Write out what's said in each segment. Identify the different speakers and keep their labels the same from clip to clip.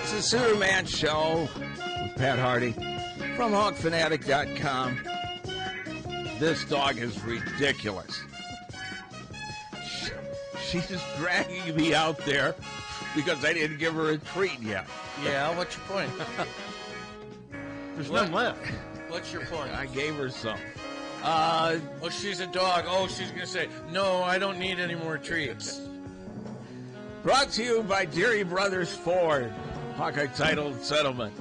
Speaker 1: It's the Suterman Show with Pat Harty from HawkFanatic.com. This dog is ridiculous. She's dragging me out there because I didn't give her a treat yet.
Speaker 2: Yeah, what's your point?
Speaker 3: There's none left.
Speaker 2: What's your point?
Speaker 1: I gave her some.
Speaker 2: Oh, she's a dog. Oh, she's going to say, no, I don't need any more treats.
Speaker 1: Brought to you by Deary Brothers Ford, Hawkeye Title and Settlement,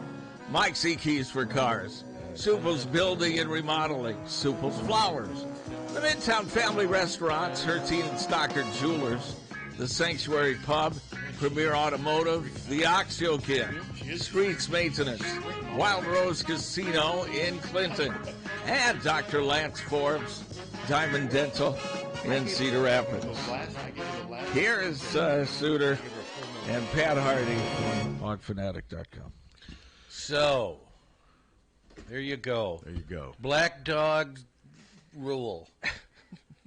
Speaker 1: Mike C. Keys for Cars, Supple's Building and Remodeling, Supple's Flowers, the Midtown Family Restaurants, Harty and Stockard Jewelers, the Sanctuary Pub, Premier Automotive, the Oxio Kid, Streets Maintenance, Wild Rose Casino in Clinton, and Dr. Lance Forbes, Diamond Dental in Cedar Rapids. Here is Suter and Pat Harty on HawkFanatic.com.
Speaker 2: So, there you go.
Speaker 3: There you go.
Speaker 2: Black dog rule.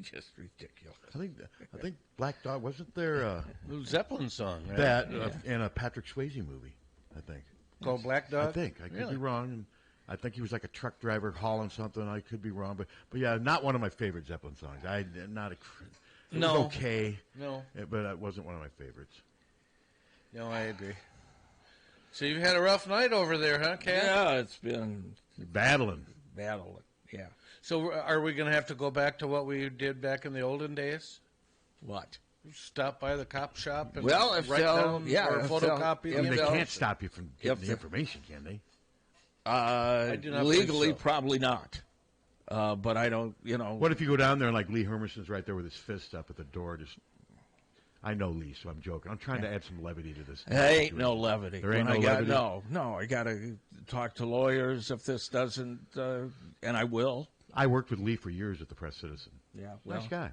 Speaker 1: Just ridiculous.
Speaker 3: I think Black Dog, wasn't there
Speaker 2: Lou Zeppelin song, right?
Speaker 3: that in a Patrick Swayze movie, I think.
Speaker 2: Called Black Dog?
Speaker 3: I think. I could
Speaker 2: Really?
Speaker 3: be wrong. And I think he was like a truck driver hauling something. I could be wrong. But yeah, not one of my favorite Zeppelin songs. It was okay.
Speaker 2: No.
Speaker 3: But it wasn't one of my favorites.
Speaker 2: No, I agree. So you've had a rough night over there, huh, Kat?
Speaker 1: Yeah, it's been
Speaker 3: Battling.
Speaker 1: yeah.
Speaker 2: So are we going to have to go back to what we did back in the olden days?
Speaker 1: What?
Speaker 2: Stop by the cop shop and
Speaker 1: Well, if
Speaker 2: write
Speaker 1: they'll-
Speaker 2: down
Speaker 1: yeah,
Speaker 2: or
Speaker 1: if
Speaker 2: photocopy?
Speaker 1: they'll-
Speaker 3: I mean, they
Speaker 1: they'll-
Speaker 3: can't stop you from getting
Speaker 1: if
Speaker 3: the information, can they?
Speaker 2: do not
Speaker 1: Legally,
Speaker 2: believe so.
Speaker 1: probably not. But I don't,
Speaker 3: What if you go down there and like Lee Hermanson's right there with his fist up at the door? I know Lee, so I'm joking. I'm trying to add some levity to this.
Speaker 1: There ain't no levity.
Speaker 3: There ain't
Speaker 1: When
Speaker 3: no
Speaker 1: I
Speaker 3: levity?
Speaker 1: No, I got to talk to lawyers if this doesn't, and I will.
Speaker 3: I worked with Lee for years at the Press Citizen.
Speaker 1: Yeah,
Speaker 3: Nice guy.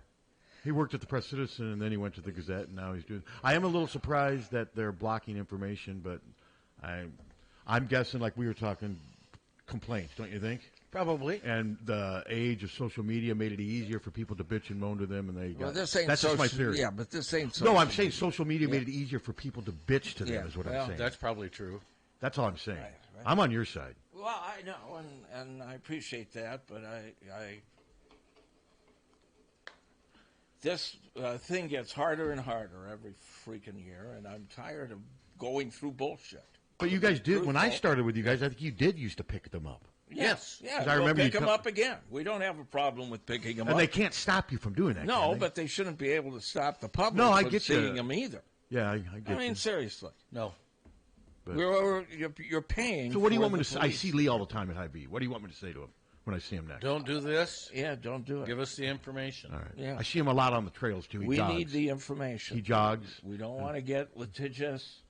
Speaker 3: He worked at the Press Citizen, and then he went to the Gazette, and now he's doing. I am a little surprised that they're blocking information, but I'm guessing, like we were talking, complaints, don't you think?
Speaker 2: Probably.
Speaker 3: And the age of social media made it easier for people to bitch and moan to them, and they got.
Speaker 1: Well, this ain't
Speaker 3: that's just my
Speaker 1: social-
Speaker 3: theory.
Speaker 1: Yeah, but this ain't.
Speaker 3: No, I'm
Speaker 1: social
Speaker 3: saying
Speaker 1: media.
Speaker 3: social media made it easier for people to bitch to them.
Speaker 1: Yeah,
Speaker 3: Is what
Speaker 1: well,
Speaker 3: I'm saying.
Speaker 2: That's probably true.
Speaker 3: That's all I'm saying.
Speaker 1: Right.
Speaker 3: I'm on your side.
Speaker 1: Well, I know, and I appreciate that, but I this thing gets harder and harder every freaking year, and I'm tired of going through bullshit.
Speaker 3: But you guys did. When I
Speaker 1: Truthful.
Speaker 3: started with you guys, I think you did used to pick them up.
Speaker 2: Yes.
Speaker 1: Yeah,
Speaker 3: 'Cause I
Speaker 1: we'll
Speaker 3: remember
Speaker 1: pick
Speaker 3: you
Speaker 1: them
Speaker 3: come-
Speaker 1: up again. We don't have a problem with picking them
Speaker 3: And
Speaker 1: up.
Speaker 3: they can't stop you from doing that.
Speaker 1: No,
Speaker 3: can they?
Speaker 1: but they shouldn't be able to stop the public
Speaker 3: No, I
Speaker 1: from
Speaker 3: get
Speaker 1: seeing
Speaker 3: you.
Speaker 1: them either.
Speaker 3: Yeah, I get
Speaker 1: I mean,
Speaker 3: you.
Speaker 1: seriously.
Speaker 2: No.
Speaker 3: But-
Speaker 1: You're paying.
Speaker 3: So what do you
Speaker 1: for
Speaker 3: want me
Speaker 1: the
Speaker 3: to say? I
Speaker 1: police.
Speaker 3: see Lee all the time at High B. What do you want me to say to him when I see him next?
Speaker 2: Don't do this.
Speaker 1: Yeah, don't do it.
Speaker 2: Give us the information.
Speaker 3: All right.
Speaker 1: Yeah.
Speaker 3: I see him a lot on the trails too. He
Speaker 1: We
Speaker 3: jogs.
Speaker 1: need the information.
Speaker 3: He jogs.
Speaker 1: We don't want to get litigious.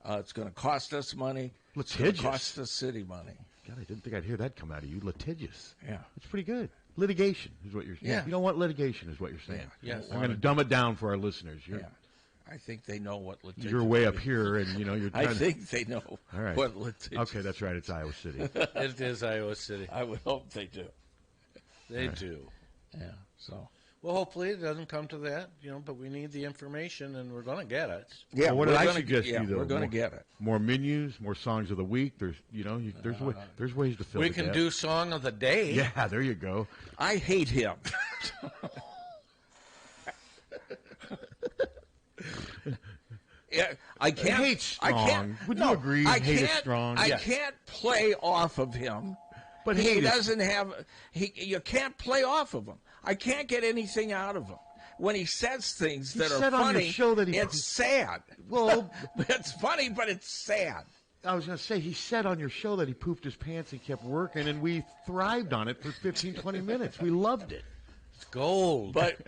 Speaker 1: It's going to cost us money. It's
Speaker 3: Litigious?
Speaker 1: going to cost the city money.
Speaker 3: God, I didn't think I'd hear that come out of you. Litigious.
Speaker 1: Yeah.
Speaker 3: It's pretty good. Litigation is what you're saying.
Speaker 2: Yeah.
Speaker 3: You don't want litigation is what you're saying.
Speaker 2: Yeah. Yes.
Speaker 3: I'm going to dumb it down for our listeners.
Speaker 1: Yeah. I think they know what litigious
Speaker 3: You're way up
Speaker 1: is.
Speaker 3: here, and you're trying
Speaker 1: I think they know
Speaker 3: All right.
Speaker 1: what litigious.
Speaker 3: Okay, that's right. It's Iowa City.
Speaker 2: It is Iowa City.
Speaker 1: I would hope they do.
Speaker 2: They do.
Speaker 1: Yeah. So.
Speaker 2: Well, hopefully it doesn't come to that, but we need the information, and we're going to get it.
Speaker 1: Yeah.
Speaker 3: Well, what
Speaker 1: we're
Speaker 3: did I
Speaker 1: gonna-
Speaker 3: suggest
Speaker 1: yeah,
Speaker 3: you though?
Speaker 1: We're going to
Speaker 3: More-
Speaker 1: get it.
Speaker 3: More menus, more songs of the week. There's there's ways to fill
Speaker 2: We
Speaker 3: the
Speaker 2: can
Speaker 3: gap.
Speaker 2: do Song of the Day.
Speaker 3: Yeah, there you go.
Speaker 1: I hate him. Yeah, I can't.
Speaker 3: Hate strong.
Speaker 1: I can't.
Speaker 3: Would
Speaker 1: no,
Speaker 3: you agree?
Speaker 1: I
Speaker 3: Hate is
Speaker 1: can't,
Speaker 3: strong.
Speaker 1: I
Speaker 3: Yes.
Speaker 1: can't play off of him.
Speaker 3: But
Speaker 1: he
Speaker 3: hate is-
Speaker 1: doesn't have. You can't play off of him. I can't get anything out of him. When he says things that are
Speaker 3: said on your
Speaker 1: funny,
Speaker 3: show that he-
Speaker 1: it's sad.
Speaker 3: Well-
Speaker 1: it's funny, but it's sad.
Speaker 3: I was going to say, he said on your show that he pooped his pants and kept working, and we thrived on it for 15, 20 minutes. We loved it.
Speaker 2: It's gold.
Speaker 1: But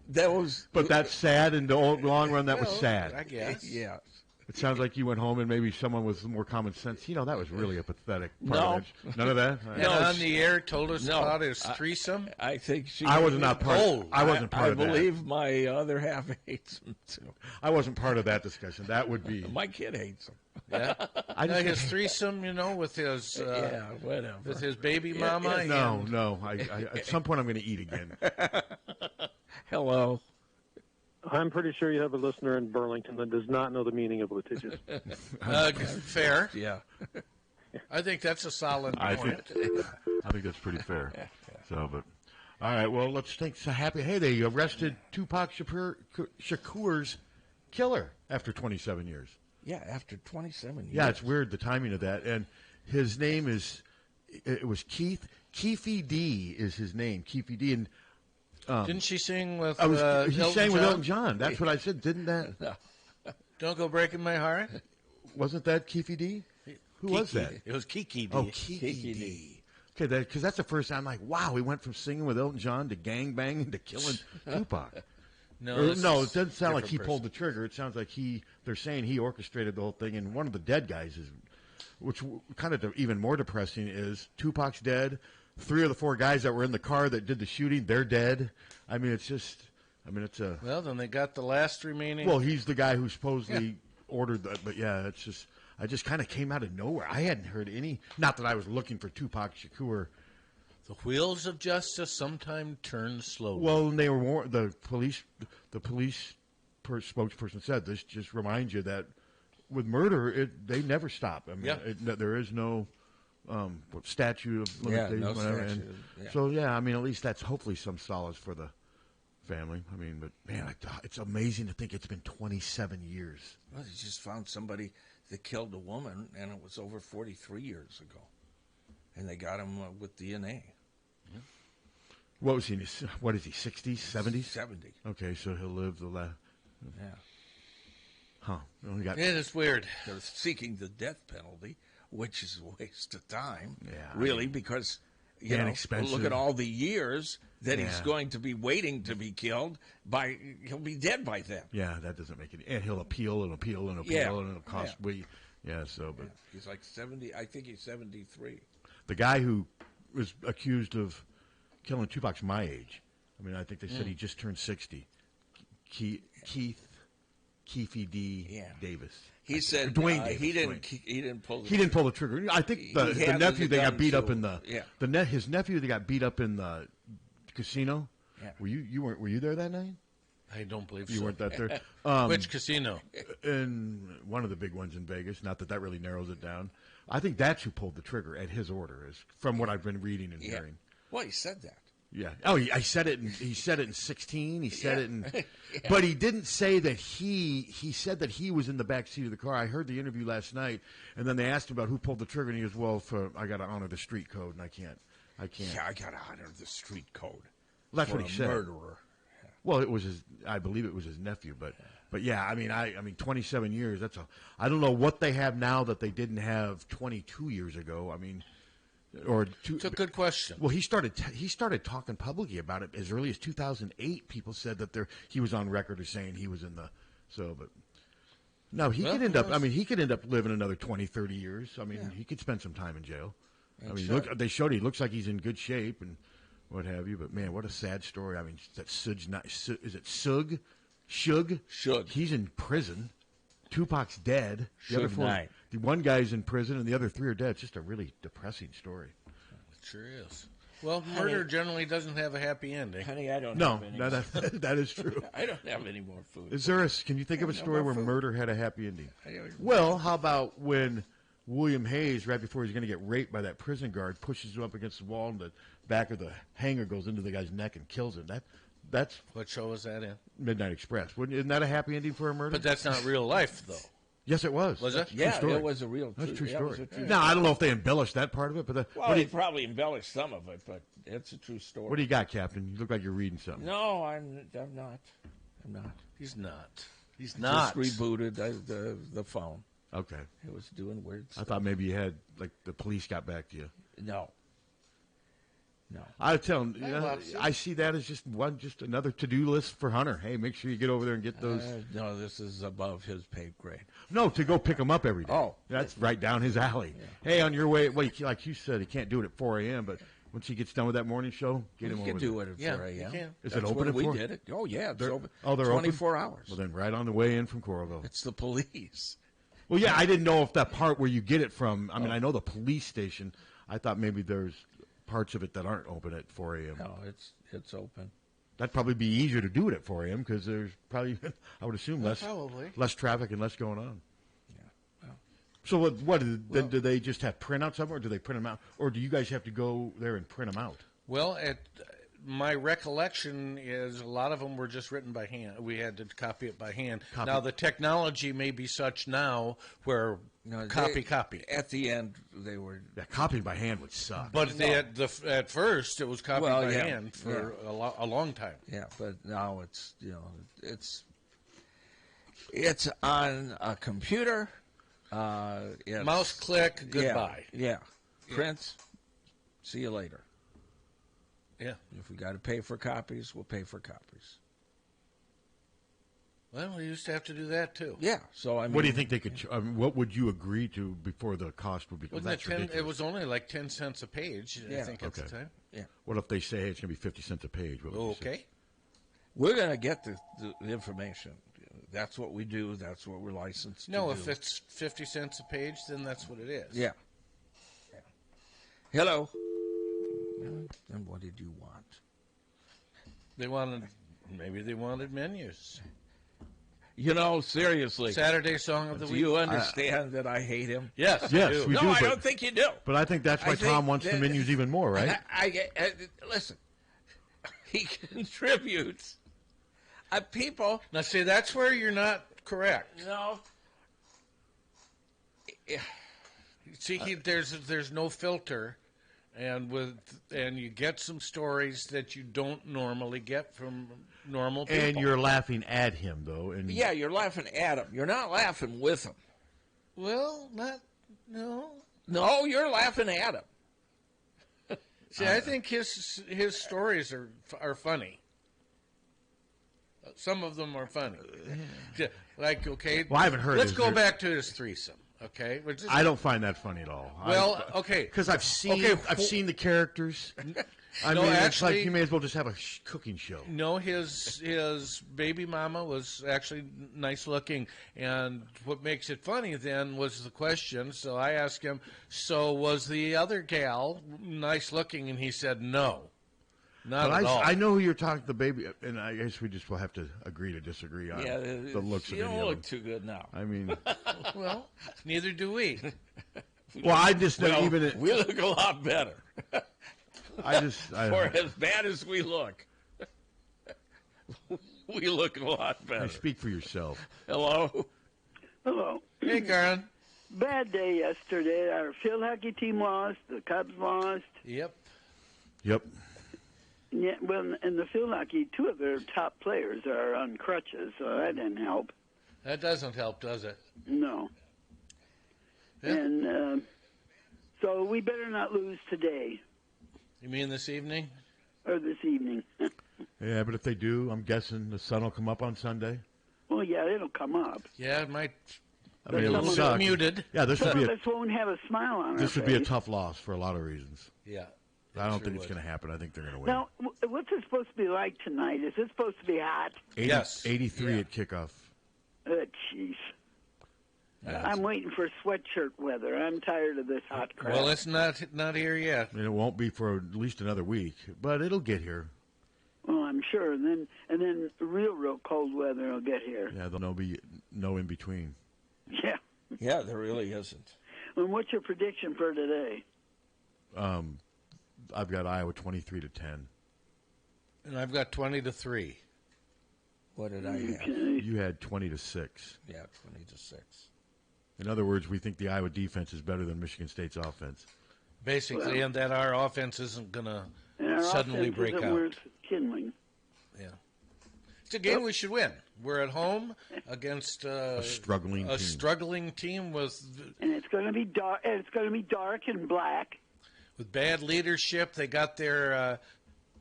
Speaker 1: that was.
Speaker 3: But that's sad. In the long run, that was sad.
Speaker 2: I guess.
Speaker 1: Yes.
Speaker 3: It sounds like you went home and maybe someone with more common sense. That was really a pathetic part
Speaker 1: No.
Speaker 3: of it. None of that? All right.
Speaker 2: And
Speaker 1: No,
Speaker 2: on the air told us
Speaker 1: no,
Speaker 2: about his threesome.
Speaker 1: I think she.
Speaker 3: I was not part.
Speaker 2: Gold.
Speaker 3: I wasn't part
Speaker 1: I
Speaker 3: of that.
Speaker 1: believe my other half hates him too.
Speaker 3: I wasn't part of that discussion. That would be.
Speaker 1: My kid hates him.
Speaker 2: Yeah.
Speaker 3: I just
Speaker 2: His threesome, with his
Speaker 1: Yeah, whatever.
Speaker 2: with his baby mama.
Speaker 3: No. I at some point I'm going to eat again.
Speaker 1: Hello.
Speaker 4: I'm pretty sure you have a listener in Burlington that does not know the meaning of litigious.
Speaker 2: Fair.
Speaker 1: Yeah.
Speaker 2: I think that's a solid
Speaker 3: I
Speaker 2: point.
Speaker 3: think that's pretty fair. So, but all right. Well, let's think. So happy. Hey, they arrested Tupac Shakur's killer after 27 years.
Speaker 1: Yeah, after 27 years.
Speaker 3: Yeah, it's weird the timing of that. And his name it was Keith. Keefy D is his name. Keefy D. And
Speaker 2: Didn't she sing with
Speaker 3: he sang with
Speaker 2: John?
Speaker 3: Elton John. That's what I said. Didn't that?
Speaker 2: Don't Go Breaking My Heart?
Speaker 3: Wasn't that Keefy D? Who was that?
Speaker 2: It was Kiki D.
Speaker 3: Oh, Kiki D. Okay, because that's the first time I'm like, wow, we went from singing with Elton John to gang banging to killing Tupac.
Speaker 2: No,
Speaker 3: it doesn't sound like he
Speaker 2: person.
Speaker 3: pulled the trigger. It sounds like they're saying he orchestrated the whole thing. And one of the dead guys which kind of even more depressing is Tupac's dead. 3 of the 4 guys that were in the car that did the shooting, they're dead. I mean, it's a.
Speaker 2: Well, then they got the last remaining.
Speaker 3: Well, he's the guy who supposedly ordered that. But yeah, I just kind of came out of nowhere. I hadn't heard any. Not that I was looking for Tupac Shakur.
Speaker 2: The wheels of justice sometimes turn slowly.
Speaker 3: Well, they were the police spokesperson said this just reminds you that with murder, they never stop. I mean, there is no statute of limitations.
Speaker 1: no
Speaker 3: whatever.
Speaker 1: statute.
Speaker 3: And so, yeah, I mean, at least that's hopefully some solace for the family. I mean, but man, it's amazing to think it's been 27 years.
Speaker 1: Well, he just found somebody that killed a woman, and it was over 43 years ago. And they got him with DNA.
Speaker 3: What was he? What is he? 60s, 70s?
Speaker 1: 70.
Speaker 3: Okay, so he'll live the last.
Speaker 1: Yeah.
Speaker 3: Huh. Only got.
Speaker 2: Yeah, it's weird.
Speaker 1: They're seeking the death penalty, which is a waste of time.
Speaker 3: Yeah,
Speaker 1: really, because
Speaker 3: expensive.
Speaker 1: look at all the years that he's going to be waiting to be killed. He'll be dead by then.
Speaker 3: Yeah, that doesn't make it. And he'll appeal and appeal and appeal,
Speaker 1: Yeah.
Speaker 3: and it'll cost. But
Speaker 1: He's like 70. I think he's 73.
Speaker 3: the guy who was accused of killing Tupac's my age. I mean, I think they said he just turned 60. Keefy D. Davis.
Speaker 1: He said
Speaker 3: Dwayne Davis.
Speaker 1: he didn't pull.
Speaker 3: He didn't pull the trigger. I think the
Speaker 1: handed
Speaker 3: nephew
Speaker 1: the
Speaker 3: that got
Speaker 1: gun
Speaker 3: beat
Speaker 1: to
Speaker 3: up in the
Speaker 1: him.
Speaker 3: his nephew that got beat up in the casino.
Speaker 1: Yeah.
Speaker 3: Were you there that night?
Speaker 2: I don't believe
Speaker 3: You
Speaker 2: so.
Speaker 3: weren't that there.
Speaker 2: Which casino?
Speaker 3: In one of the big ones in Vegas. Not that really narrows it down. I think that's who pulled the trigger at his order, is from what I've been reading and hearing.
Speaker 1: Well, he said that.
Speaker 3: Yeah. Oh, I said it. He said it in 16. He said it in, but he didn't say that he said that he was in the back seat of the car. I heard the interview last night, and then they asked him about who pulled the trigger, and he goes, "Well, I got to honor the street code, and I can't."
Speaker 1: Yeah, I got to honor the street code.
Speaker 3: Well, that's
Speaker 1: for
Speaker 3: what he
Speaker 1: a
Speaker 3: said.
Speaker 1: Murderer.
Speaker 3: Well, it was I believe it was his nephew, but yeah, I mean, 27 years. I don't know what they have now that they didn't have 22 years ago. I mean.
Speaker 2: It's a good question.
Speaker 3: Well, he started talking publicly about it as early as 2008. People said that he was on record as saying he was in the but no, he could end up. I mean, he could end up living another 20, 30 years. I mean, he could spend some time in jail. I mean, they showed he looks like he's in good shape and what have you. But man, what a sad story. I mean, that is it Shug?
Speaker 1: Shug.
Speaker 3: He's in prison. Tupac's dead. The other
Speaker 1: Suge
Speaker 3: 4,
Speaker 1: Knight.
Speaker 3: the one guy's in prison, and the other 3 are dead. It's just a really depressing story.
Speaker 2: It sure is. Well, murder generally doesn't have a happy ending.
Speaker 1: Honey, I don't
Speaker 3: No,
Speaker 1: have any more.
Speaker 3: that is true.
Speaker 1: I don't have any more food.
Speaker 3: Can you think of a story where murder had a happy ending?
Speaker 1: don't-
Speaker 3: Well, how about when William Hayes, right before he's going to get raped by that prison guard, pushes him up against the wall and the back of the hanger goes into the guy's neck and kills him? That's
Speaker 2: What show was that in?
Speaker 3: Midnight Express. Isn't that a happy ending for a murder?
Speaker 2: But that's not real life, though.
Speaker 3: Yes, it was.
Speaker 2: Was it?
Speaker 3: That's a true
Speaker 1: Yeah,
Speaker 3: story.
Speaker 1: it was a real.
Speaker 3: That's a true
Speaker 1: that was
Speaker 3: story.
Speaker 1: a true
Speaker 3: Now, I don't know if they embellished that part of it, but
Speaker 1: Well, they probably embellished some of it, but it's a true story.
Speaker 3: what do you got, Captain? You look like you're reading something.
Speaker 1: No, I'm not. I'm not.
Speaker 2: He's not. He's not.
Speaker 1: Just rebooted the phone.
Speaker 3: Okay.
Speaker 1: It was doing weird
Speaker 3: I
Speaker 1: stuff.
Speaker 3: thought maybe you had, like, the police got back to you.
Speaker 1: No.
Speaker 3: I tell him, I see that as just another to-do list for Hunter. Hey, make sure you get over there and get those.
Speaker 1: No, this is above his pay grade.
Speaker 3: No, to go pick them up every day.
Speaker 1: Oh.
Speaker 3: That's right down his alley. Yeah. Hey, on your way, like you said, he can't do it at 4 a.m., but once he gets done with that morning show, get him
Speaker 1: You
Speaker 3: over
Speaker 1: can do it at 4 a.m.
Speaker 2: you can.
Speaker 3: Is
Speaker 1: That's
Speaker 3: it open
Speaker 1: when
Speaker 3: at 4?
Speaker 1: we did it. Oh, yeah. It's open.
Speaker 3: They're
Speaker 1: 24
Speaker 3: open?
Speaker 1: hours.
Speaker 3: Well, then right on the way in from Coralville.
Speaker 1: It's the police.
Speaker 3: Well, yeah, I didn't know if that part where you get it from, I mean, I know the police station. I thought maybe there's parts of it that aren't open at 4 a.m.
Speaker 1: No, it's open.
Speaker 3: That'd probably be easier to do it for him because there's probably, I would assume, less traffic and less going on.
Speaker 1: Yeah. Well,
Speaker 3: So then do they just have printouts of them, or do they print them out, or do you guys have to go there and print them out?
Speaker 2: Well, my recollection is a lot of them were just written by hand. We had to copy it by hand. Now, the technology may be such now where copy.
Speaker 1: At the end, they were...
Speaker 3: Yeah, copying by hand would suck.
Speaker 2: But at first, it was copied by hand for a long time.
Speaker 1: Yeah, but now it's, it's on a computer.
Speaker 2: Mouse click, goodbye.
Speaker 1: Yeah. Print, see you later.
Speaker 2: Yeah.
Speaker 1: If we got to pay for copies, we'll pay for copies.
Speaker 2: Well, we used to have to do that too.
Speaker 1: Yeah. So
Speaker 3: what do you think they could? What would you agree to before the cost would be?
Speaker 2: It was only like 10 cents a page. I think at the time.
Speaker 1: Yeah.
Speaker 3: What if they say it's going to be 50 cents a page?
Speaker 2: Okay.
Speaker 1: We're going to get the information. That's what we do. That's what we're licensed to do.
Speaker 2: No, if it's 50 cents a page, then that's what it is.
Speaker 1: Yeah. Hello. And what did you want?
Speaker 2: Maybe they wanted menus.
Speaker 1: Seriously.
Speaker 2: Saturday song of the week.
Speaker 1: Do you understand that I hate him?
Speaker 2: Yes,
Speaker 3: yes, we do.
Speaker 1: I don't think you do.
Speaker 3: But I think that's why Tom wants the menus even more, right?
Speaker 1: Listen, he contributes. People.
Speaker 2: Now, see, that's where you're not correct.
Speaker 1: No.
Speaker 2: See, there's no filter. And you get some stories that you don't normally get from normal people.
Speaker 3: And you're laughing at him, though. And
Speaker 1: yeah, you're laughing at him. You're not laughing with him.
Speaker 2: Well, no.
Speaker 1: No, you're laughing at him.
Speaker 2: See, I think his stories are funny. Some of them are funny. Like, okay.
Speaker 3: Well, I haven't heard.
Speaker 2: Let's go back to his threesome. Okay,
Speaker 3: I don't find that funny at all.
Speaker 2: Well, okay,
Speaker 3: because I've seen the characters. I mean, it's like you may as well just have a cooking show.
Speaker 2: No, his baby mama was actually nice looking, and what makes it funny then was the question. So I asked him, "So was the other gal nice looking?" And he said, "No, not at all."
Speaker 3: I know who you're talking. The baby, and I guess we just will have to agree to disagree on the looks of
Speaker 1: you
Speaker 3: any
Speaker 1: don't
Speaker 3: of
Speaker 1: look
Speaker 3: them.
Speaker 1: too good now.
Speaker 3: I mean,
Speaker 2: well, neither do we.
Speaker 3: Well, I just even
Speaker 1: we look a lot better.
Speaker 3: For
Speaker 1: as bad as we look, we look a lot better.
Speaker 3: Speak for yourself.
Speaker 1: Hello.
Speaker 5: Hello.
Speaker 2: Hey, Karen.
Speaker 5: Bad day yesterday. Our field hockey team lost. The Cubs lost.
Speaker 2: Yep.
Speaker 3: Yep.
Speaker 5: Yeah, well, in the field hockey, two of their top players are on crutches, so that didn't help.
Speaker 2: That doesn't help, does it?
Speaker 5: No.
Speaker 2: Yeah.
Speaker 5: And so we better not lose today.
Speaker 2: You mean this evening?
Speaker 5: Or this evening.
Speaker 3: Yeah, but if they do, I'm guessing the sun will come up on Sunday.
Speaker 5: Well, yeah, it'll come up.
Speaker 2: Yeah, it might.
Speaker 3: I mean, it'll suck.
Speaker 2: Muted.
Speaker 3: Yeah, this would
Speaker 5: Some
Speaker 3: be
Speaker 5: of us won't have a smile on our
Speaker 3: this would be a
Speaker 5: face.
Speaker 3: tough loss for a lot of reasons.
Speaker 2: Yeah.
Speaker 3: I don't think it's going to happen. I think they're going to win.
Speaker 5: Now, what's it supposed to be like tonight? Is it supposed to be hot?
Speaker 3: 83 at kickoff.
Speaker 5: Jeez. I'm waiting for sweatshirt weather. I'm tired of this hot crap.
Speaker 2: Well, it's not here yet.
Speaker 3: And it won't be for at least another week, but it'll get here.
Speaker 5: Well, I'm sure, and then real cold weather will get here.
Speaker 3: Yeah, there'll be no in between.
Speaker 5: Yeah.
Speaker 1: Yeah, there really isn't.
Speaker 5: And what's your prediction for today?
Speaker 3: I've got Iowa 23-10.
Speaker 2: And I've got 20-3.
Speaker 1: What did I have?
Speaker 3: You had 20-6.
Speaker 1: Yeah, 20-6.
Speaker 3: In other words, we think the Iowa defense is better than Michigan State's offense.
Speaker 2: Basically, and that our offense isn't going to suddenly break out.
Speaker 5: Worth kindling.
Speaker 2: Yeah. It's a game we should win. We're at home against
Speaker 3: a
Speaker 2: struggling team with,
Speaker 5: and it's going to be dark. It's going to be dark and black.
Speaker 2: With bad leadership. They got their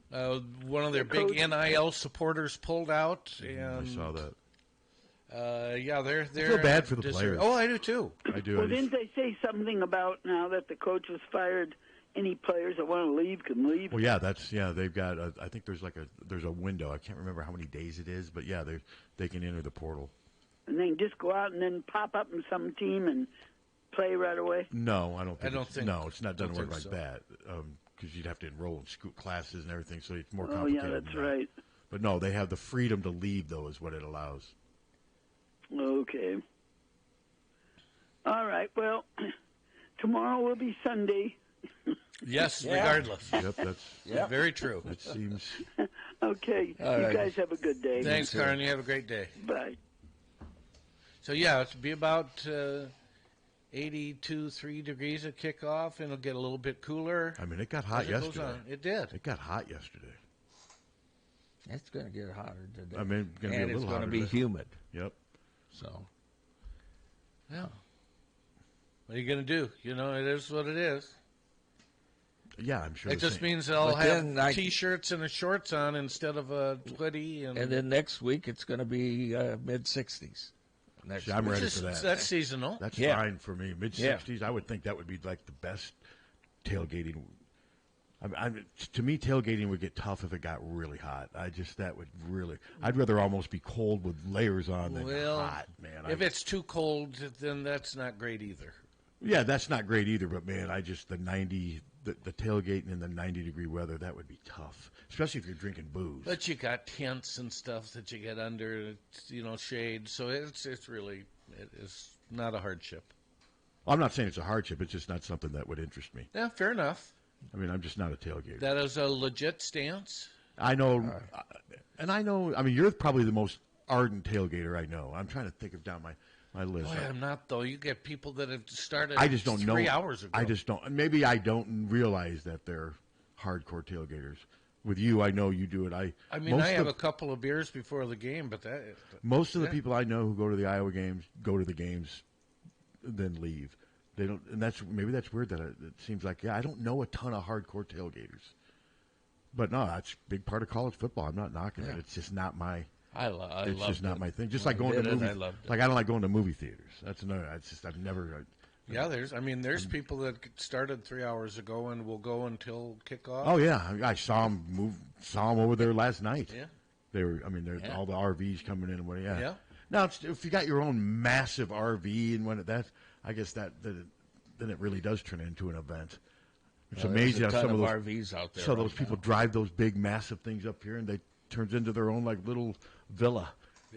Speaker 2: one of their big NIL supporters pulled out. And,
Speaker 3: I saw that.
Speaker 2: They're
Speaker 3: I feel bad for the players.
Speaker 2: Oh, I do too.
Speaker 3: I do.
Speaker 5: Well, didn't they say something about now that the coach was fired? Any players that want to leave can leave.
Speaker 3: Well, yeah, they've got. I think there's a window. I can't remember how many days it is, but yeah, they can enter the portal.
Speaker 5: And they can just go out and then pop up in some team and play right away.
Speaker 3: No, I don't think. It's not doesn't work like
Speaker 2: so.
Speaker 3: that because you'd have to enroll in school classes and everything, so it's more
Speaker 5: Oh,
Speaker 3: complicated.
Speaker 5: yeah, that's right.
Speaker 3: But no, they have the freedom to leave, though, is what it allows.
Speaker 5: Okay. All right. Well, tomorrow will be Sunday.
Speaker 2: Yes, regardless.
Speaker 3: Yep, that's
Speaker 2: Very true.
Speaker 3: that seems.
Speaker 5: Okay.
Speaker 1: All
Speaker 5: you
Speaker 1: right.
Speaker 5: guys have a good day.
Speaker 2: Thanks, Karen. You have a great day.
Speaker 5: Bye.
Speaker 2: So, yeah, it'll be about 82, 3 degrees at kickoff, and it'll get a little bit cooler.
Speaker 3: I mean, it got hot
Speaker 2: as it goes
Speaker 3: yesterday.
Speaker 2: on. It did.
Speaker 3: It got hot yesterday.
Speaker 1: It's going to get hotter today.
Speaker 3: I mean, going to be a
Speaker 1: and it's
Speaker 3: little
Speaker 1: going to
Speaker 3: hotter
Speaker 1: be
Speaker 3: today.
Speaker 1: humid.
Speaker 3: Yep.
Speaker 1: So,
Speaker 2: Yeah. What are you going to do? You know, it is what it is.
Speaker 3: Yeah, I'm sure.
Speaker 2: It
Speaker 3: the
Speaker 2: just
Speaker 3: same-
Speaker 2: means I'll
Speaker 1: But then
Speaker 2: have
Speaker 1: I-
Speaker 2: T-shirts and a shorts on instead of a hoodie. And
Speaker 1: and then next week it's going to be mid-60s. Next
Speaker 3: See, I'm
Speaker 1: week.
Speaker 3: ready for that.
Speaker 2: That's seasonal.
Speaker 3: That's
Speaker 1: Yeah.
Speaker 3: fine for me. Mid-60s, I would think that would be like the best tailgating. To me, tailgating would get tough if it got really hot. That would really. I'd rather almost be cold with layers on than hot, man.
Speaker 2: If it's too cold, then that's not great either.
Speaker 3: Yeah, that's not great either. But man, the tailgating in the 90-degree weather, that would be tough, especially if you're drinking booze.
Speaker 2: But you got tents and stuff that you get under, shade. So it is not a hardship.
Speaker 3: I'm not saying it's a hardship. It's just not something that would interest me.
Speaker 2: Yeah, fair enough.
Speaker 3: I mean, I'm just not a tailgater.
Speaker 2: That is a legit stance.
Speaker 3: I know, and I know. I mean, you're probably the most ardent tailgater I know. I'm trying to think of down my list.
Speaker 2: Boy, I'm not though. You get people that have started.
Speaker 3: I just don't know.
Speaker 2: 3 hours ago.
Speaker 3: I just don't. Maybe I don't realize that they're hardcore tailgaters. With you, I know you do it. I
Speaker 2: mean, I have a couple of beers before the game, but
Speaker 3: most of the people I know who go to the Iowa games go to the games, then leave. They don't, and maybe that's weird. That it seems like I don't know a ton of hardcore tailgaters, but no, that's a big part of college football. I'm not knocking it. It's just not my. It's just not my thing. Just like going to movies. Like I don't like going to movie theaters. That's another. It's just I've never.
Speaker 2: Yeah, there's people that started 3 hours ago and will go until kickoff.
Speaker 3: Oh yeah, I saw them over there last night.
Speaker 2: Yeah,
Speaker 3: they were. I mean, there's all the RVs coming in and what. Yeah.
Speaker 2: Yeah.
Speaker 3: Now, if you got your own massive RV and I guess then it really does turn into an event. It's amazing how some of those
Speaker 1: RVs out there.
Speaker 3: So those people drive those big, massive things up here, and they turns into their own like little villa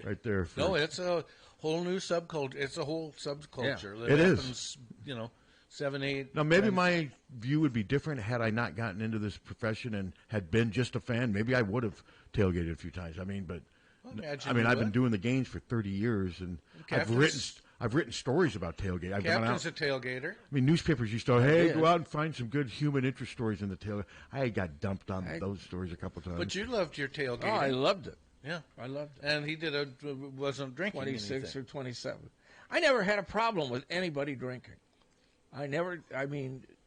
Speaker 3: right there.
Speaker 2: No, it's a whole new subculture. It's a whole subculture.
Speaker 3: Yeah, it
Speaker 2: happens, is. 7, 8.
Speaker 3: Now, maybe my view would be different had I not gotten into this profession and had been just a fan. Maybe I would have tailgated a few times. I mean, but I've been doing the games for 30 years, and I've written stories about tailgate.
Speaker 2: Captain's a tailgater.
Speaker 3: I mean, newspapers used to go out and find some good human interest stories in the tailgate. I got dumped on those stories a couple times.
Speaker 2: But you loved your tailgating.
Speaker 1: Oh, I loved it.
Speaker 2: Yeah,
Speaker 1: I loved it.
Speaker 2: And he wasn't drinking
Speaker 1: 26
Speaker 2: anything.
Speaker 1: or 27. I never had a problem with anybody drinking.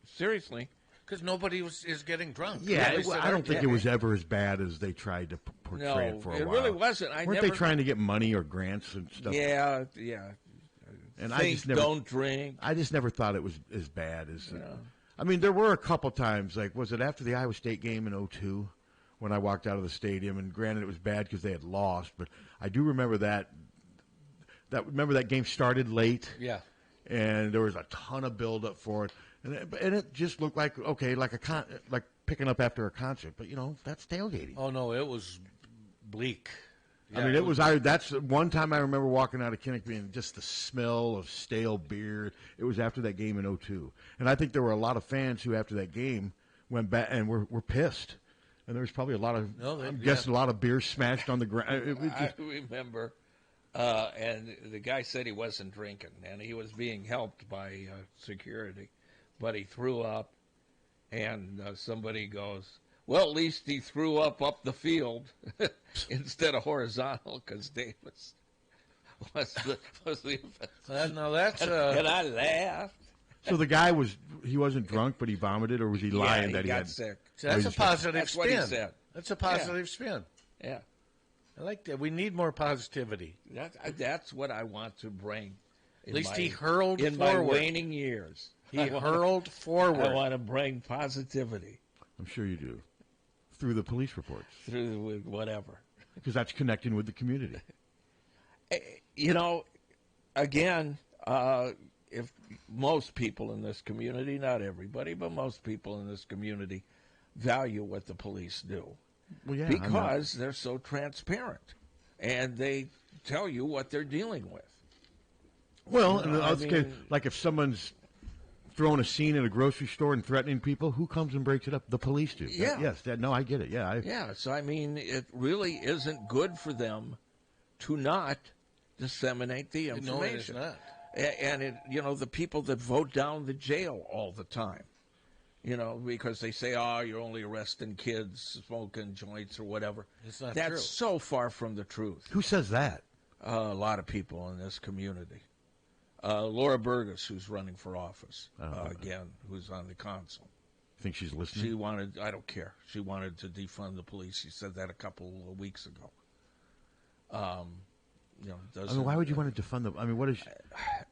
Speaker 1: Seriously.
Speaker 2: Because nobody is getting drunk.
Speaker 3: Yeah, I don't think it was ever as bad as they tried to portray it for a while.
Speaker 1: No, it really wasn't.
Speaker 3: Weren't they trying to get money or grants and stuff?
Speaker 1: Yeah.
Speaker 3: And
Speaker 1: don't drink.
Speaker 3: I just never thought it was as bad as. I mean, there were a couple times, like, was it after the Iowa State game in 2002 when I walked out of the stadium? And granted, it was bad because they had lost, but I do remember that. Remember that game started late.
Speaker 2: Yeah.
Speaker 3: And there was a ton of buildup for it, and it just looked like like picking up after a concert. But that's tailgating.
Speaker 2: Oh no, it was bleak.
Speaker 3: Yeah, I mean, it was. That's one time I remember walking out of Kinnick and just the smell of stale beer. It was after that game in 2002, and I think there were a lot of fans who, after that game, went back and were pissed. And there was probably a lot of. I'm guessing a lot of beer smashed on the ground.
Speaker 1: I remember. And the guy said he wasn't drinking, and he was being helped by security, but he threw up, and somebody goes, well, at least he threw up the field instead of horizontal, because Davis was the offense.
Speaker 2: No, that's...
Speaker 1: And I laughed.
Speaker 3: So the guy wasn't drunk, but he vomited, or was he lying that he
Speaker 1: got
Speaker 3: had
Speaker 1: sick?
Speaker 2: So that's a positive spin.
Speaker 1: What he said.
Speaker 2: That's a positive spin.
Speaker 1: Yeah.
Speaker 2: I like that. We need more positivity.
Speaker 1: That's what I want to bring.
Speaker 2: At least he hurled
Speaker 1: in
Speaker 2: forward.
Speaker 1: my waning years.
Speaker 2: He hurled forward.
Speaker 1: I want to bring positivity.
Speaker 3: I'm sure you do. Through the police reports.
Speaker 1: Through whatever.
Speaker 3: Because that's connecting with the community.
Speaker 1: Again, if most people in this community, not everybody, but most people in this community value what the police do.
Speaker 3: Well, yeah,
Speaker 1: because they're so transparent, and they tell you what they're dealing with.
Speaker 3: Well,
Speaker 1: mean,
Speaker 3: like if someone's throwing a scene at a grocery store and threatening people, who comes and breaks it up? The police do.
Speaker 1: Yeah.
Speaker 3: No, I get it. Yeah.
Speaker 1: Yeah, so I mean, it really isn't good for them to not disseminate the information.
Speaker 2: No, it is not.
Speaker 1: And the people that vote down the jail all the time, because they say, "Oh, you're only arresting kids smoking joints or whatever."
Speaker 2: It's not
Speaker 1: That's
Speaker 2: true.
Speaker 1: so far from the truth.
Speaker 3: Who says that?
Speaker 1: A lot of people in this community. Laura Burgess, who's running for office again, who's on the council.
Speaker 3: Think she's listening?
Speaker 1: I don't care. She wanted to defund the police. She said that a couple of weeks ago.
Speaker 3: Why would you want to defund them? I mean, what is?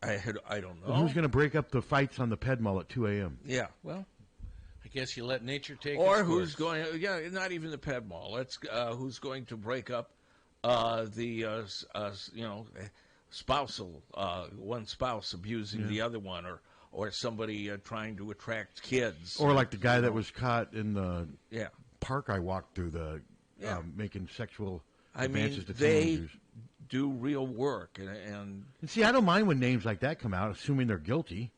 Speaker 1: I don't know.
Speaker 3: Who's going to break up the fights on the Ped Mall at 2 a.m.?
Speaker 1: Yeah, well,
Speaker 2: I guess you let nature take.
Speaker 1: or
Speaker 2: its
Speaker 1: who's
Speaker 2: course.
Speaker 1: going? Yeah, not even the Ped Mall. Let's who's going to break up the spousal one spouse abusing the other one, or somebody trying to attract kids,
Speaker 3: Or like the guy that was caught in the
Speaker 1: yeah.
Speaker 3: park I walked through, making sexual advances to
Speaker 1: they
Speaker 3: teenagers.
Speaker 1: do real work, and
Speaker 3: And see, I don't mind when names like that come out, assuming they're guilty,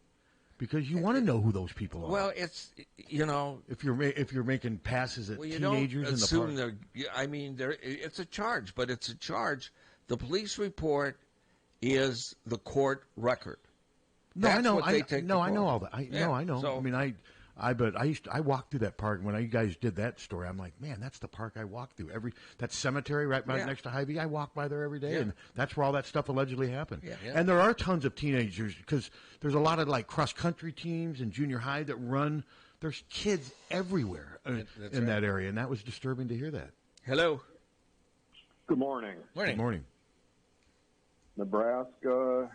Speaker 3: because you want to know who those people are.
Speaker 1: well, it's
Speaker 3: if you're making passes at
Speaker 1: well, you
Speaker 3: teenagers
Speaker 1: don't
Speaker 3: in the
Speaker 1: assume
Speaker 3: park,
Speaker 1: it's a charge, but it's a charge. The police report is the court record.
Speaker 3: no, I
Speaker 1: That's
Speaker 3: know,
Speaker 1: what they take to
Speaker 3: I know
Speaker 1: court.
Speaker 3: all that. I know.
Speaker 1: So-
Speaker 3: I mean, I walked through that park when you guys did that story. I'm like, man, that's the park I walked through. That cemetery right next to Hy-Vee, I walk by there every day, and that's where all that stuff allegedly happened.
Speaker 1: Yeah.
Speaker 3: And there are tons of teenagers because there's a lot of like cross country teams and junior high that run. There's kids everywhere in that area, and that was disturbing to hear that.
Speaker 1: Hello.
Speaker 4: Good morning.
Speaker 3: Good morning.
Speaker 4: Nebraska,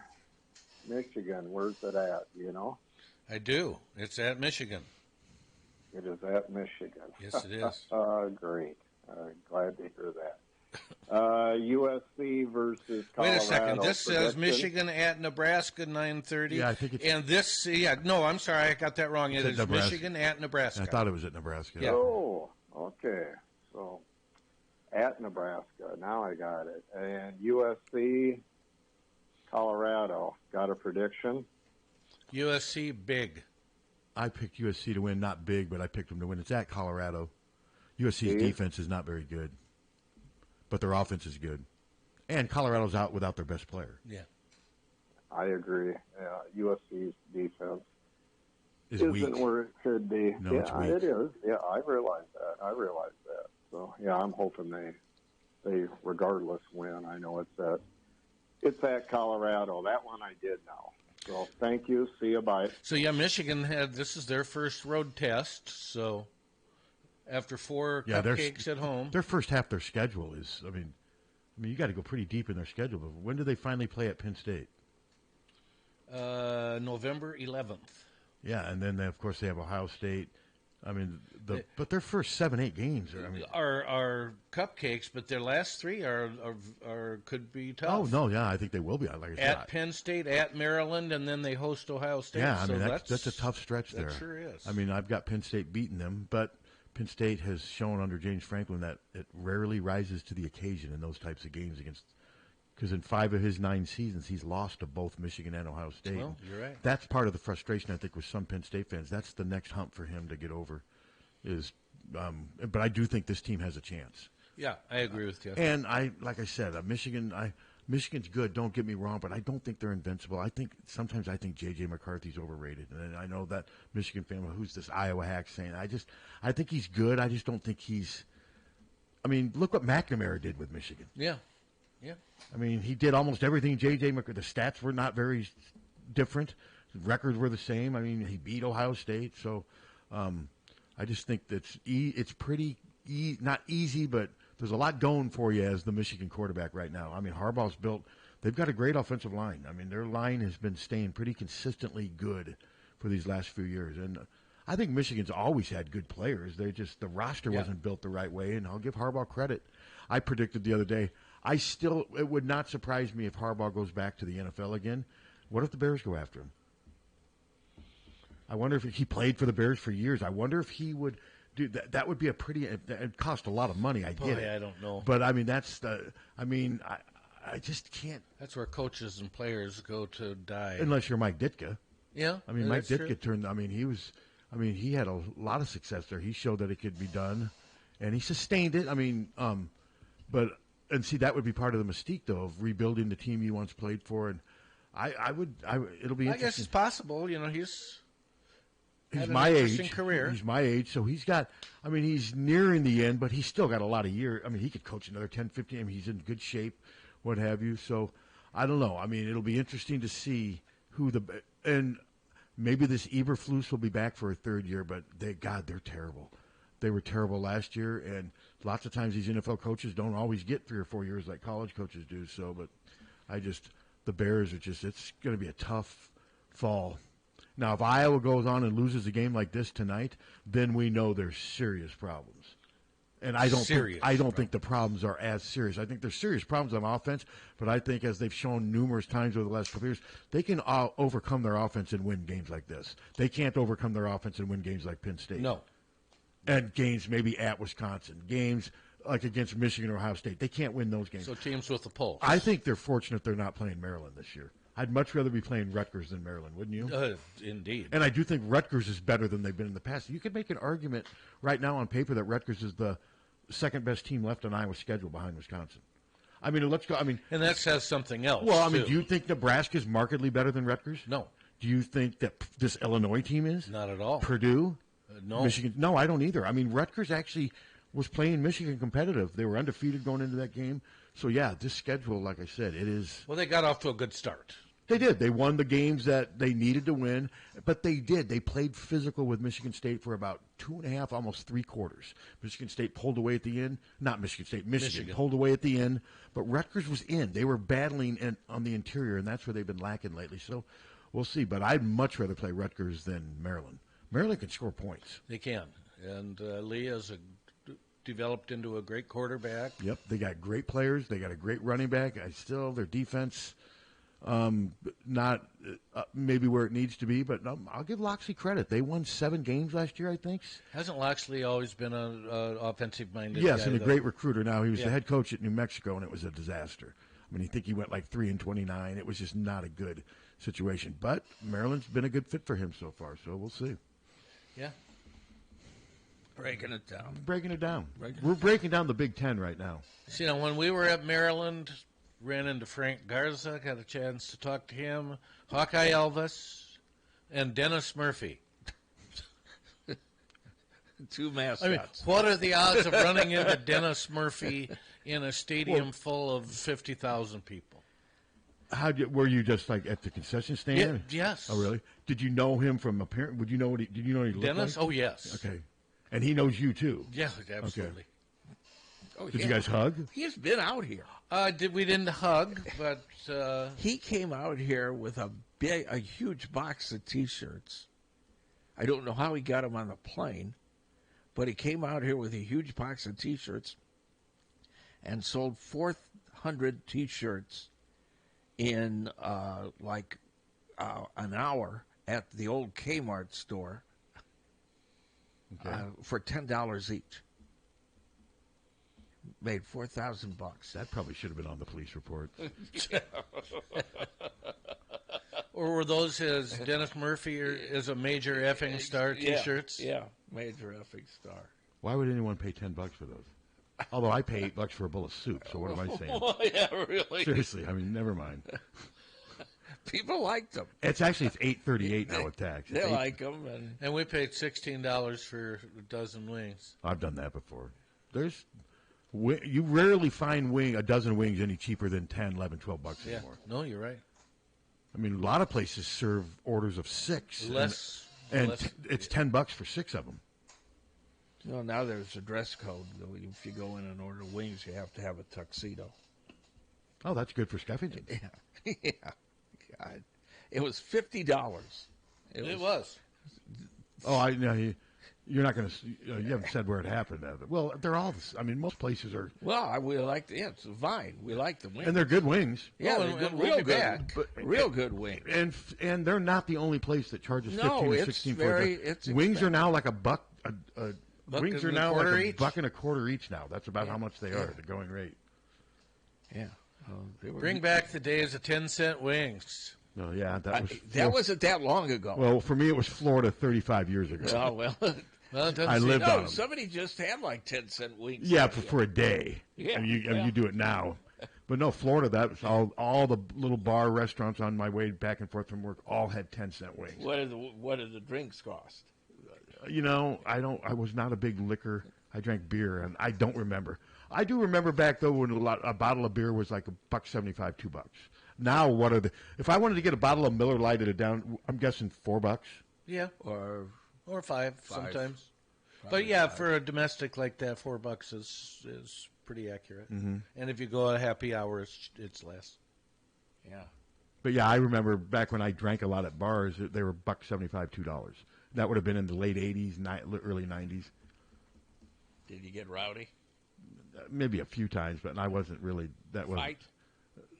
Speaker 4: Michigan, where's it at, you know?
Speaker 2: I do. It's at Michigan.
Speaker 4: It is at Michigan.
Speaker 2: Yes, it is.
Speaker 4: Great. Glad to hear that. USC versus Colorado.
Speaker 2: Wait a second. This says
Speaker 4: prediction.
Speaker 2: Michigan at Nebraska 9:30.
Speaker 3: Yeah, I think it's.
Speaker 2: And this, no, I'm sorry, I got that wrong. It
Speaker 3: It's at
Speaker 2: is
Speaker 3: Nebraska.
Speaker 2: Michigan at Nebraska.
Speaker 3: I thought it was at Nebraska.
Speaker 2: Yeah.
Speaker 4: Oh, okay. So, at Nebraska. Now I got it. And USC, Colorado. Got a prediction?
Speaker 2: USC big.
Speaker 3: I picked USC to win, not big, but I picked them to win. It's at Colorado. USC's
Speaker 4: Steve?
Speaker 3: defense is not very good, but their offense is good. And Colorado's out without their best player.
Speaker 2: Yeah.
Speaker 4: I agree. USC's defense
Speaker 3: Is
Speaker 4: isn't
Speaker 3: weak.
Speaker 4: where it could be.
Speaker 3: No, it's weak.
Speaker 4: It is. Yeah, I realize that. So, yeah, I'm hoping they regardless win. I know it's at Colorado. That one I did know. So, thank you. See you. Bye.
Speaker 2: So, yeah, Michigan this is their first road test. So, after 4 cupcakes at home.
Speaker 3: Their first half, their schedule is. I mean, you got to go pretty deep in their schedule. But when do they finally play at Penn State?
Speaker 2: November 11th.
Speaker 3: Yeah, and then of course they have Ohio State. I mean, but their first 7-8 games
Speaker 2: are cupcakes, but their last 3 are could be tough.
Speaker 3: Oh no, yeah, I think they will be. Like I said,
Speaker 2: At Penn State, at Maryland, and then they host Ohio State.
Speaker 3: yeah, I
Speaker 2: so
Speaker 3: mean that's a tough stretch there.
Speaker 2: That sure is.
Speaker 3: I mean, I've got Penn State beating them, but Penn State has shown under James Franklin that it rarely rises to the occasion in those types of games because in 5 of his 9 seasons, he's lost to both Michigan and Ohio State.
Speaker 2: Well, you're right.
Speaker 3: That's part of the frustration, I think, with some Penn State fans. That's the next hump for him to get over. But I do think this team has a chance.
Speaker 2: Yeah, I agree with you.
Speaker 3: And like I said, Michigan's good. Don't get me wrong, but I don't think they're invincible. Sometimes I think J.J. McCarthy's overrated, and I know that Michigan fan, who's this Iowa hack saying, I think he's good. I just don't think he's. I mean, look what McNamara did with Michigan.
Speaker 2: Yeah.
Speaker 3: I mean, he did almost everything J.J. McCarthy. The stats were not very different. The records were the same. I mean, he beat Ohio State. So I just think it's pretty not easy, but there's a lot going for you as the Michigan quarterback right now. I mean, Harbaugh's they've got a great offensive line. I mean, their line has been staying pretty consistently good for these last few years. And I think Michigan's always had good players. The roster wasn't built the right way, and I'll give Harbaugh credit. I predicted the other day, it would not surprise me if Harbaugh goes back to the NFL again. What if the Bears go after him? I wonder if he played for the Bears for years. I wonder if he would dude, that would be a pretty. It cost a lot of money. I get it.
Speaker 2: I don't know.
Speaker 3: But I mean, that's the. I mean, I just can't.
Speaker 2: That's where coaches and players go to die.
Speaker 3: Unless you're Mike Ditka.
Speaker 2: Yeah.
Speaker 3: I mean, Mike Ditka turned. I mean, he had a lot of success there. He showed that it could be done, and he sustained it. I mean, and see, that would be part of the mystique, though, of rebuilding the team you once played for. And it'll be interesting.
Speaker 2: I guess it's possible. You know, he's
Speaker 3: my
Speaker 2: interesting
Speaker 3: age.
Speaker 2: Career.
Speaker 3: He's my age, so he's got. I mean, he's nearing the end, but he's still got a lot of years. I mean, he could coach another 10, 15. I mean, he's in good shape, what have you. So, I don't know. I mean, it'll be interesting to see and maybe this Eberflus will be back for a third year. But they're terrible. They were terrible last year, and lots of times these NFL coaches don't always get 3 or 4 years like college coaches do. So, but the Bears are it's going to be a tough fall. Now, if Iowa goes on and loses a game like this tonight, then we know there's serious problems. And I don't think the problems are as serious. I think there's serious problems on offense, but I think as they've shown numerous times over the last couple of years, they can overcome their offense and win games like this. They can't overcome their offense and win games like Penn State.
Speaker 2: No.
Speaker 3: And games maybe at Wisconsin. Games like against Michigan or Ohio State. They can't win those games.
Speaker 2: So teams with the pulse.
Speaker 3: I think they're fortunate they're not playing Maryland this year. I'd much rather be playing Rutgers than Maryland, wouldn't you?
Speaker 2: Indeed.
Speaker 3: And I do think Rutgers is better than they've been in the past. You could make an argument right now on paper that Rutgers is the second best team left on Iowa's schedule behind Wisconsin. I mean, let's go. I mean,
Speaker 2: and that says something else.
Speaker 3: Well, I mean, do you think Nebraska is markedly better than Rutgers?
Speaker 2: No.
Speaker 3: Do you think that this Illinois team is?
Speaker 2: Not at all.
Speaker 3: Purdue?
Speaker 2: No.
Speaker 3: Michigan? No, I don't either. I mean, Rutgers actually was playing Michigan competitive. They were undefeated going into that game. So, yeah, this schedule, like I said, it is.
Speaker 2: Well, they got off to a good start.
Speaker 3: They did. They won the games that they needed to win, but they did. They played physical with Michigan State for about 2.5, almost 3 quarters. Michigan State pulled away at the end. Not Michigan State. Michigan pulled away at the end, but Rutgers was in. They were battling on the interior, and that's where they've been lacking lately. So we'll see. But I'd much rather play Rutgers than Maryland. Maryland can score points.
Speaker 2: They can. And Lee has developed into a great quarterback.
Speaker 3: Yep. They got great players. They got a great running back. Their defense – not maybe where it needs to be, but I'll give Loxley credit. They won 7 games last year, I think.
Speaker 2: Hasn't Loxley always been an offensive-minded
Speaker 3: guy? Yes, and a great recruiter. Now, he was the head coach at New Mexico, and it was a disaster. I mean, I think he went like 3-29. It was just not a good situation. But Maryland's been a good fit for him so far, so we'll see.
Speaker 2: Yeah.
Speaker 1: Breaking it down.
Speaker 3: We're breaking down the Big Ten right now.
Speaker 2: See, now, when we were at Maryland – ran into Frank Garza, got a chance to talk to him, Hawkeye Elvis, and Dennis Murphy.
Speaker 1: 2 mascots.
Speaker 2: I mean, what are the odds of running into Dennis Murphy in a stadium full of 50,000 people?
Speaker 3: Were you just like at the concession stand?
Speaker 2: Yes.
Speaker 3: Oh, really? Did you know him from a parent? Did you know what he looked
Speaker 2: Dennis?
Speaker 3: like?
Speaker 2: Oh, yes.
Speaker 3: Okay. And he knows you, too?
Speaker 2: Yeah, absolutely.
Speaker 3: Okay. Did you guys hug?
Speaker 1: He's been out here.
Speaker 2: We didn't hug, but
Speaker 1: he came out here with a huge box of T-shirts. I don't know how he got them on the plane, but he came out here with a huge box of T-shirts and sold 400 T-shirts in an hour at the old Kmart store for $10 each. Made $4,000.
Speaker 3: That probably should have been on the police report.
Speaker 2: Or were those his Dennis Murphy is a major effing star T-shirts?
Speaker 1: Yeah, major effing star.
Speaker 3: Why would anyone pay $10 for those? Although I pay $8 for a bowl of soup, so what am I saying?
Speaker 2: Oh, yeah, really?
Speaker 3: Seriously, I mean, never mind.
Speaker 1: People liked them.
Speaker 3: It's $8.38 now with tax.
Speaker 1: They like them,
Speaker 2: and we paid $16 for a dozen wings.
Speaker 3: I've done that before. You rarely find a dozen wings any cheaper than $10, $11, $12 anymore.
Speaker 2: No, you're right.
Speaker 3: I mean, a lot of places serve orders of 6.
Speaker 2: Less.
Speaker 3: It's $10 for 6 of them.
Speaker 1: Well, now there's a dress code. If you go in and order wings, you have to have a tuxedo.
Speaker 3: Oh, that's good for Skeffington.
Speaker 1: Yeah. God. It was $50.
Speaker 2: It was.
Speaker 3: Oh, I know. You're not going to. You haven't said where it happened. Well, they're all. I mean, most places are.
Speaker 1: Well, we like. It's Vine. We like the wings,
Speaker 3: and they're good wings.
Speaker 1: Yeah, they're good, real good, real good wings. And they're not the only place that charges 15 or 16 for it. Wings are now like $1
Speaker 3: Wings are now like $1.25 each now. That's about how much they are, the going rate.
Speaker 1: Yeah.
Speaker 2: Bring back the days of 10-cent wings.
Speaker 3: No, yeah,
Speaker 1: that wasn't that long ago.
Speaker 3: Well, for me, it was Florida 35 years ago.
Speaker 1: Oh, well.
Speaker 2: Well, it
Speaker 3: I lived on them.
Speaker 1: Somebody just had like 10-cent wings.
Speaker 3: Yeah, for a day.
Speaker 1: Yeah,
Speaker 3: you do it now. But no, Florida, that was all the little bar restaurants on my way back and forth from work all had 10-cent wings.
Speaker 1: What did the drinks cost?
Speaker 3: I was not a big liquor. I drank beer, and I don't remember. I do remember back though when a bottle of beer was like $1.75, $2. Now if I wanted to get a bottle of Miller Lite at down, I'm guessing $4.
Speaker 2: Yeah,
Speaker 1: Or
Speaker 2: five sometimes. But yeah, for a domestic like that, $4 is pretty accurate.
Speaker 3: Mm-hmm.
Speaker 2: And if you go at happy hour, it's less.
Speaker 1: Yeah.
Speaker 3: But yeah, I remember back when I drank a lot at bars, they were $1.75, $2. That would have been in the late '80s, early '90s.
Speaker 1: Did you get rowdy?
Speaker 3: Maybe a few times, but I wasn't really. That was
Speaker 1: fight.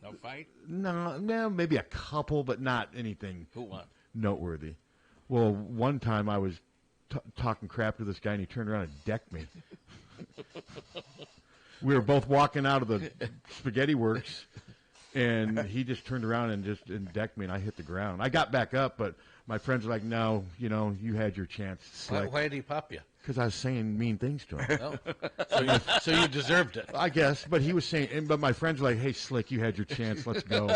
Speaker 1: No fight.
Speaker 3: No, maybe a couple, but not anything.
Speaker 1: Who won?
Speaker 3: Noteworthy. Well, one time I was talking crap to this guy, and he turned around and decked me. We were both walking out of the Spaghetti Works, and he just turned around and decked me, and I hit the ground. I got back up, but my friends were like, "No, you had your chance."
Speaker 2: Why did he pop you?
Speaker 3: Because I was saying mean things to him.
Speaker 2: Oh. So you deserved it.
Speaker 3: I guess, but he was saying, but my friends were like, "Hey, Slick, you had your chance. Let's go."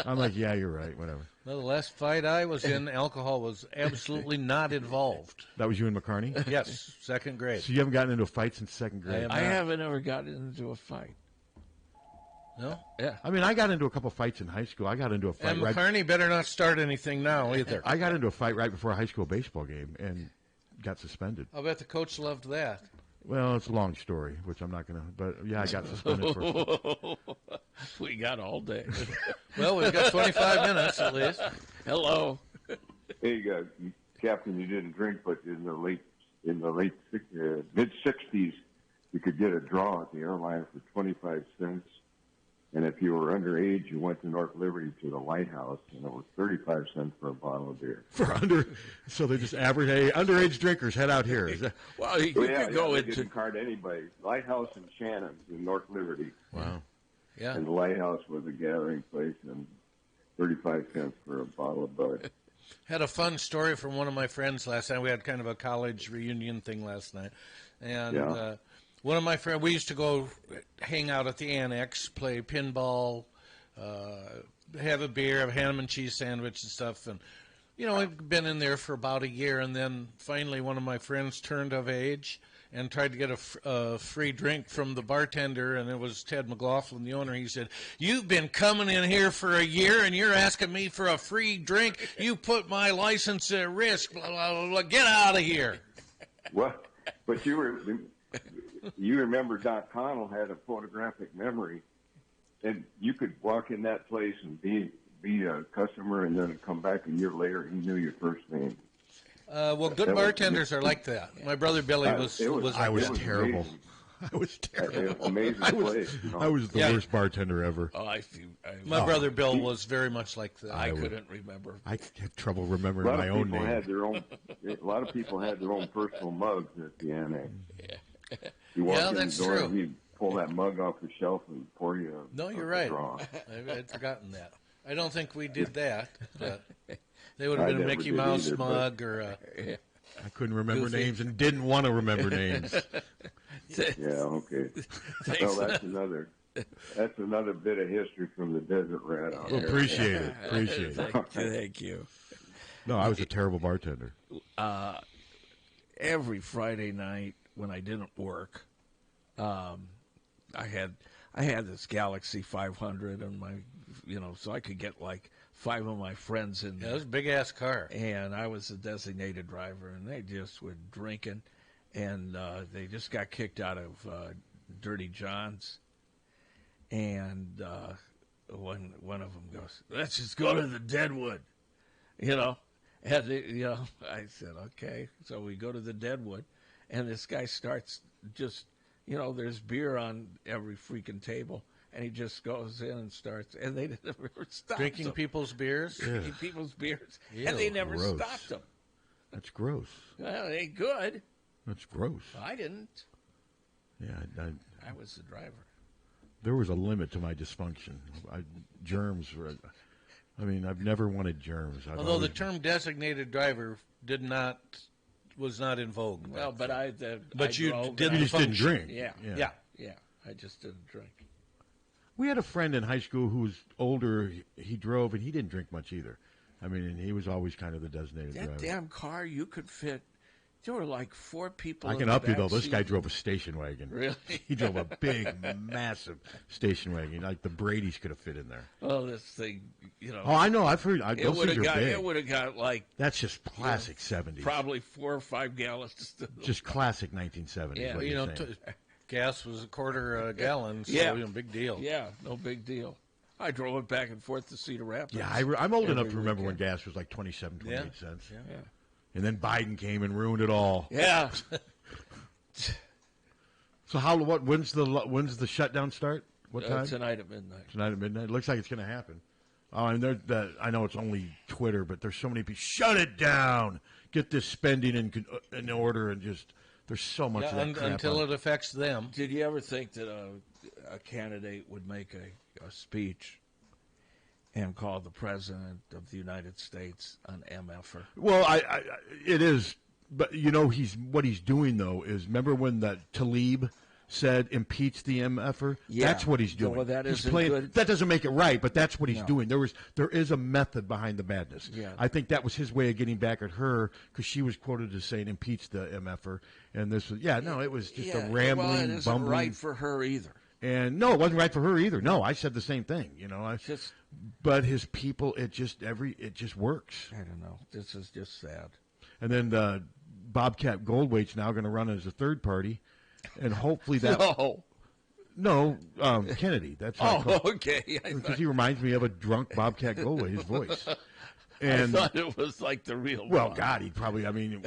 Speaker 3: I'm like, "Yeah, you're right. Whatever."
Speaker 2: Well, the last fight I was in, alcohol was absolutely not involved.
Speaker 3: That was you and McCarney?
Speaker 2: Yes, second grade.
Speaker 3: So you haven't gotten into a fight since second grade?
Speaker 1: I haven't ever gotten into a fight.
Speaker 2: No?
Speaker 1: Yeah.
Speaker 3: I mean, I got into a couple fights in high school. I got into a fight.
Speaker 2: And McCarney better not start anything now either.
Speaker 3: I got into a fight right before a high school baseball game and got suspended.
Speaker 2: I'll bet the coach loved that.
Speaker 3: Well, it's a long story, which I'm not going to. But yeah, I got suspended for.
Speaker 1: We got all day.
Speaker 2: Well, we've got 25 minutes at least.
Speaker 1: Hello.
Speaker 6: Hey, Captain, you didn't drink, but in the mid '60s, you could get a draw at the airline for 25 cents. And if you were underage, you went to North Liberty to the Lighthouse, and it was 35 cents for a bottle of beer.
Speaker 3: So they're just average. Hey, underage drinkers, head out here.
Speaker 1: Well, you could go
Speaker 6: they
Speaker 1: into.
Speaker 6: didn't card anybody. Lighthouse and Shannon's in North Liberty.
Speaker 3: Wow.
Speaker 2: Yeah.
Speaker 6: And the Lighthouse was a gathering place, and 35 cents for a bottle of Bud.
Speaker 2: Had a fun story from one of my friends last night. We had kind of a college reunion thing last night, and one of my friends, we used to go hang out at the Annex, play pinball, have a beer, have a ham and cheese sandwich and stuff. And, we've been in there for about a year. And then finally one of my friends turned of age and tried to get a free drink from the bartender. And it was Ted McLaughlin, the owner. He said, "You've been coming in here for a year and you're asking me for a free drink. You put my license at risk. Blah, blah, blah, blah. Get out of here."
Speaker 6: What? But you remember Doc Connell had a photographic memory, and you could walk in that place and be a customer, and then come back a year later, he knew your first name.
Speaker 2: Well, good bartenders are like that. My brother Billy was.
Speaker 3: I was terrible.
Speaker 6: Amazing.
Speaker 3: I was terrible.
Speaker 6: Amazing place.
Speaker 3: I was the worst bartender ever.
Speaker 1: Oh,
Speaker 2: My brother Bill was very much like that.
Speaker 1: I couldn't remember.
Speaker 3: I have trouble remembering my own name.
Speaker 6: A lot of people had their own personal mugs at the Annex.
Speaker 1: Yeah.
Speaker 6: You walk in
Speaker 2: that's
Speaker 6: the door,
Speaker 2: true.
Speaker 6: and he'd pull that mug off the shelf and pour you a
Speaker 2: No, you're
Speaker 6: a
Speaker 2: right.
Speaker 6: draw.
Speaker 2: I'd forgotten that. I don't think we did that. But they would have
Speaker 6: I
Speaker 2: been a
Speaker 6: never
Speaker 2: Mickey
Speaker 6: did
Speaker 2: Mouse
Speaker 6: either,
Speaker 2: mug or a
Speaker 3: I couldn't remember
Speaker 2: Goofy.
Speaker 3: names and didn't want to remember names.
Speaker 6: Yeah, okay. Well, that's another bit of history from the Desert Rat out there.
Speaker 3: Appreciate it. Appreciate it.
Speaker 1: Thank you.
Speaker 3: No, I was a terrible bartender.
Speaker 1: Every Friday night when I didn't work, I had this Galaxy 500 on my, so I could get like 5 of my friends in
Speaker 2: yeah,
Speaker 1: there.
Speaker 2: it was a big ass car.
Speaker 1: And I was a designated driver, and they just were drinking, and they just got kicked out of Dirty John's. And one of them goes, "Let's just go to the Deadwood," And I said, "Okay." So we go to the Deadwood, and this guy starts just, there's beer on every freaking table. And he just goes in and starts, and they never stopped
Speaker 2: Drinking
Speaker 1: him.
Speaker 2: people's beers?
Speaker 1: Drinking people's beers.
Speaker 2: Ew,
Speaker 1: and they never
Speaker 3: gross.
Speaker 1: stopped him.
Speaker 3: That's gross.
Speaker 1: Well, it ain't good.
Speaker 3: That's gross.
Speaker 1: I didn't.
Speaker 3: Yeah,
Speaker 1: I was the driver.
Speaker 3: there was a limit to my dysfunction. Germs were. I mean, I've never wanted germs.
Speaker 2: Although the term designated driver was not in vogue.
Speaker 1: Well, but I
Speaker 2: But you
Speaker 1: drove,
Speaker 2: did
Speaker 1: and
Speaker 3: You just didn't drink.
Speaker 1: Yeah.
Speaker 2: Yeah.
Speaker 1: I just didn't drink.
Speaker 3: We had a friend in high school who was older. He drove, and he didn't drink much either. I mean, and he was always kind of the designated
Speaker 1: That
Speaker 3: driver.
Speaker 1: damn car, you could fit. There were like 4 people.
Speaker 3: I
Speaker 1: in
Speaker 3: can
Speaker 1: the
Speaker 3: up you,
Speaker 1: back
Speaker 3: though. This
Speaker 1: seat.
Speaker 3: guy drove a station wagon.
Speaker 1: Really?
Speaker 3: He drove a big, massive station wagon. Like the Brady's could have fit in there.
Speaker 1: Oh, this thing, you know.
Speaker 3: Oh, I know. I've heard.
Speaker 1: it
Speaker 3: Those
Speaker 1: would
Speaker 3: things
Speaker 1: have
Speaker 3: are
Speaker 1: got.
Speaker 3: big.
Speaker 1: It would have got like
Speaker 3: That's just classic 70s.
Speaker 1: probably 4 or 5 gallons.
Speaker 3: Just classic 1970s.
Speaker 1: Yeah,
Speaker 3: what
Speaker 2: You
Speaker 3: you're
Speaker 2: know,
Speaker 3: saying.
Speaker 2: gas was a quarter a gallon, so
Speaker 1: Yeah.
Speaker 2: big deal.
Speaker 1: Yeah, no big deal. I drove it back and forth to Cedar Rapids.
Speaker 3: Yeah, I'm old enough
Speaker 1: every
Speaker 3: to remember when
Speaker 1: weekend.
Speaker 3: gas was like 27, 28 cents.
Speaker 1: Yeah.
Speaker 3: And then Biden came and ruined it all.
Speaker 1: Yeah.
Speaker 3: So when's the shutdown start? What time?
Speaker 1: Tonight at midnight.
Speaker 3: Tonight at midnight. It looks like it's going to happen. Oh, and I know it's only Twitter, but there's so many people. Shut it down. Get this spending in order, and just there's so much of that crap
Speaker 2: until
Speaker 3: on.
Speaker 2: it affects them.
Speaker 1: Did you ever think that a candidate would make a speech and call the President of the United States an MFer?
Speaker 3: Well, it is, but you know what he's doing though is remember when that Tlaib said impeach the MFer?
Speaker 1: Yeah.
Speaker 3: That's what he's doing.
Speaker 1: Well, that
Speaker 3: He's
Speaker 1: isn't
Speaker 3: playing,
Speaker 1: good.
Speaker 3: That doesn't make it right, but that's what he's
Speaker 1: No.
Speaker 3: doing. There is a method behind the madness.
Speaker 1: Yeah.
Speaker 3: I think that was his way of getting back at her because she was quoted as saying impeach the MFer, and this was it was just a rambling,
Speaker 1: well, it isn't
Speaker 3: bumbling.
Speaker 1: right for her either.
Speaker 3: And no, it wasn't right for her either. No, I said the same thing. You know,
Speaker 1: Just
Speaker 3: but his people, it just works.
Speaker 1: I don't know. This is just sad.
Speaker 3: And then Bobcat Goldthwait's now going to run as a third party, and hopefully that
Speaker 1: No.
Speaker 3: Kennedy. That's
Speaker 1: Oh, okay.
Speaker 3: because he reminds me of a drunk Bobcat Goldthwait. His voice.
Speaker 1: I
Speaker 3: And
Speaker 1: thought it was like the real
Speaker 3: well,
Speaker 1: one.
Speaker 3: God, he'd probably. I mean.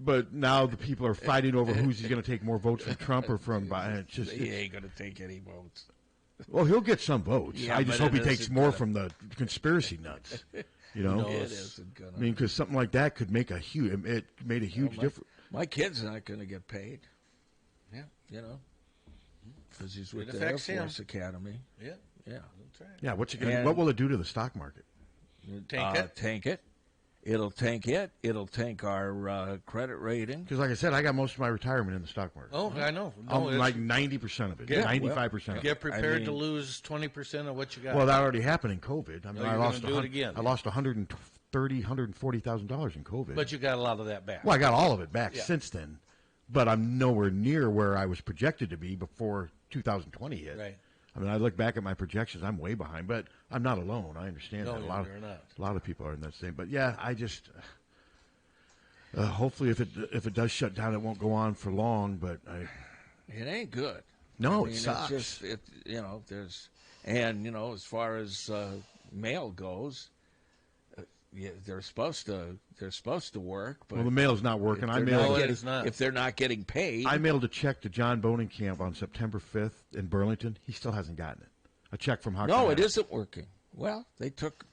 Speaker 3: But now the people are fighting over who's going to take more votes from Trump or from Biden. It's just,
Speaker 1: He ain't going to take any votes.
Speaker 3: well, he'll get some votes.
Speaker 1: Yeah,
Speaker 3: I just
Speaker 1: but
Speaker 3: hope he
Speaker 1: it
Speaker 3: takes
Speaker 1: isn't
Speaker 3: more
Speaker 1: gonna-
Speaker 3: from the conspiracy nuts. You know,
Speaker 1: It isn't going to.
Speaker 3: I mean, because something like that could make it made a huge difference.
Speaker 1: My kid's not going to get paid.
Speaker 2: Yeah.
Speaker 1: You know, because he's with
Speaker 2: It
Speaker 1: the Air
Speaker 2: affects him.
Speaker 1: Force Academy.
Speaker 2: Yeah,
Speaker 1: Yeah.
Speaker 2: that's right.
Speaker 3: Yeah,
Speaker 1: And-
Speaker 3: what will it do to the stock market?
Speaker 2: Tank it.
Speaker 1: Tank it. It'll tank it. It'll tank our credit rating.
Speaker 3: Because, like I said, I got most of my retirement in the stock market.
Speaker 2: Oh, I know.
Speaker 3: I'm
Speaker 2: No, it's-
Speaker 3: like 90% of it,
Speaker 2: Yeah,
Speaker 3: 95% of it.
Speaker 2: get prepared
Speaker 1: I
Speaker 2: to
Speaker 1: mean-
Speaker 2: lose 20% of what you got.
Speaker 3: Well, that already happened in COVID. I mean,
Speaker 2: No,
Speaker 3: I
Speaker 2: you're
Speaker 3: lost
Speaker 2: gonna do it again.
Speaker 3: I lost $140,000 in COVID.
Speaker 2: but you got a lot of that back.
Speaker 3: Well, I got all of it back
Speaker 2: Yeah.
Speaker 3: since then, but I'm nowhere near where I was projected to be before 2020 hit.
Speaker 2: Right.
Speaker 3: I mean, I look back at my projections. I'm way behind, but I'm not alone. I understand
Speaker 2: No,
Speaker 3: that
Speaker 2: you're not.
Speaker 3: a lot of people are in that same. But yeah, I just hopefully if it does shut down, it won't go on for long. But
Speaker 1: It ain't good.
Speaker 3: No,
Speaker 1: I mean,
Speaker 3: it sucks.
Speaker 1: It's just there's as far as mail goes, they're supposed to work. But
Speaker 3: well, the mail's not working.
Speaker 1: if
Speaker 3: I
Speaker 1: they're
Speaker 3: mailed.
Speaker 1: not
Speaker 2: it
Speaker 1: getting-
Speaker 2: is not.
Speaker 1: If they're not getting paid,
Speaker 3: I mailed a check to John Bonenkamp on September 5th in Burlington. He still hasn't gotten it. A check from Hockey.
Speaker 1: no, it isn't working. Well, they took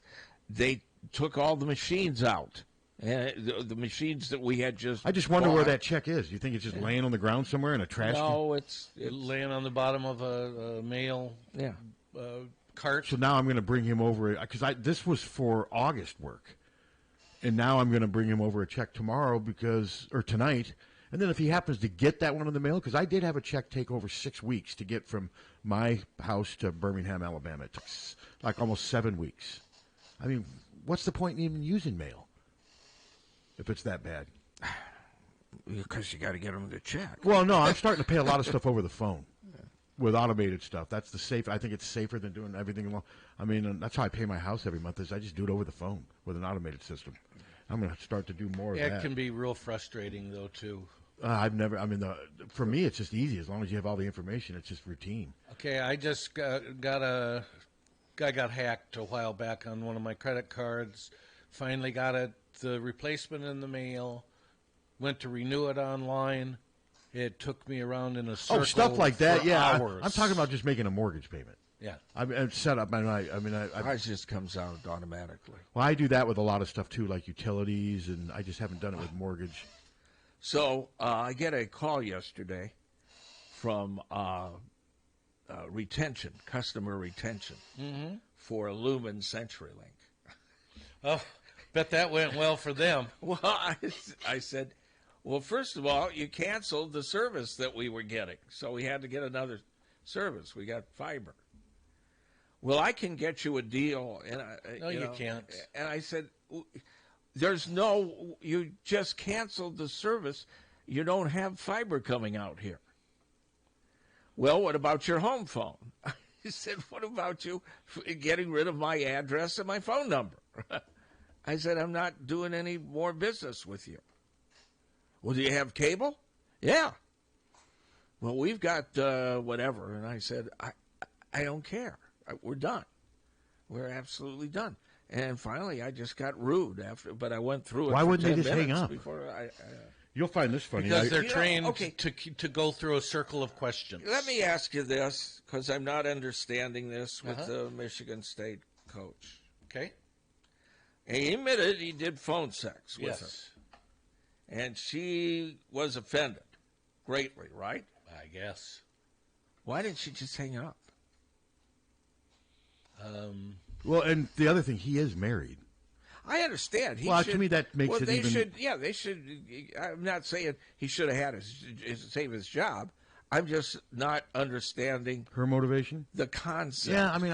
Speaker 1: all the machines out, and the machines that we had just.
Speaker 3: I just wonder where
Speaker 1: bought.
Speaker 3: that check is. Do you think it's just laying on the ground somewhere in a trash can?
Speaker 1: No, it's
Speaker 2: Laying on the bottom of a mail
Speaker 1: yeah.
Speaker 2: cart.
Speaker 3: So now I'm going to bring him over because this was for August work, and now I'm going to bring him over a check tomorrow or tonight, and then if he happens to get that one in the mail, because I did have a check take over 6 weeks to get from my house to Birmingham, Alabama. It took like almost 7 weeks. I mean, what's the point in even using mail if it's that bad?
Speaker 1: Because you got to get them to check.
Speaker 3: Well, no, I'm starting to pay a lot of stuff over the phone. With automated stuff, that's the safe. I think it's safer than doing everything alone. I mean, that's how I pay my house every month. Is I just do it over the phone with an automated system. I'm going to start to do more of
Speaker 2: Yeah,
Speaker 3: that.
Speaker 2: it can be real frustrating though too.
Speaker 3: I've never. I mean, for me, it's just easy as long as you have all the information. It's just routine.
Speaker 2: Okay, I just got hacked a while back on one of my credit cards. Finally got the replacement in the mail. Went to renew it online. It took me around in a circle.
Speaker 3: Oh, stuff like that.
Speaker 2: for
Speaker 3: Yeah,
Speaker 2: hours.
Speaker 3: I'm talking about just making a mortgage payment.
Speaker 2: Yeah.
Speaker 3: I'm set up. I
Speaker 1: Ours just comes out automatically.
Speaker 3: well, I do that with a lot of stuff too, like utilities, and I just haven't done it with mortgage.
Speaker 1: So I get a call yesterday from retention, customer retention for Lumen CenturyLink.
Speaker 2: Oh, bet that went well for them.
Speaker 1: Well, I said, well, first of all, you canceled the service that we were getting, so we had to get another service. We got fiber. Well, I can get you a deal. And
Speaker 2: No, you can't.
Speaker 1: And I said, you just canceled the service. You don't have fiber coming out here. Well, what about your home phone? I said, what about you getting rid of my address and my phone number? I said, I'm not doing any more business with you. Well, do you have cable? Yeah. Well, we've got whatever. And I said, I don't care. We're done. We're absolutely done. And finally, I just got rude but I went through it.
Speaker 3: Why
Speaker 1: for
Speaker 3: wouldn't
Speaker 1: 10
Speaker 3: they just hang
Speaker 1: minutes
Speaker 3: up?
Speaker 1: Before
Speaker 3: You'll find this funny.
Speaker 2: Because they're
Speaker 1: You know,
Speaker 2: trained
Speaker 1: okay.
Speaker 2: to go through a circle of questions.
Speaker 1: Let me ask you this, because I'm not understanding this with the Michigan State coach.
Speaker 2: Okay.
Speaker 1: And he admitted he did phone sex with
Speaker 2: Yes.
Speaker 1: her. And she was offended greatly, right?
Speaker 2: I guess.
Speaker 1: Why didn't she just hang up?
Speaker 3: Well, and the other thing, he is married.
Speaker 1: I understand.
Speaker 3: Well, to me, that makes it
Speaker 1: they
Speaker 3: even-
Speaker 1: should. Yeah, they should. I'm not saying he should have had save his job. I'm just not understanding
Speaker 3: Her motivation?
Speaker 1: the concept.
Speaker 3: Yeah, I mean,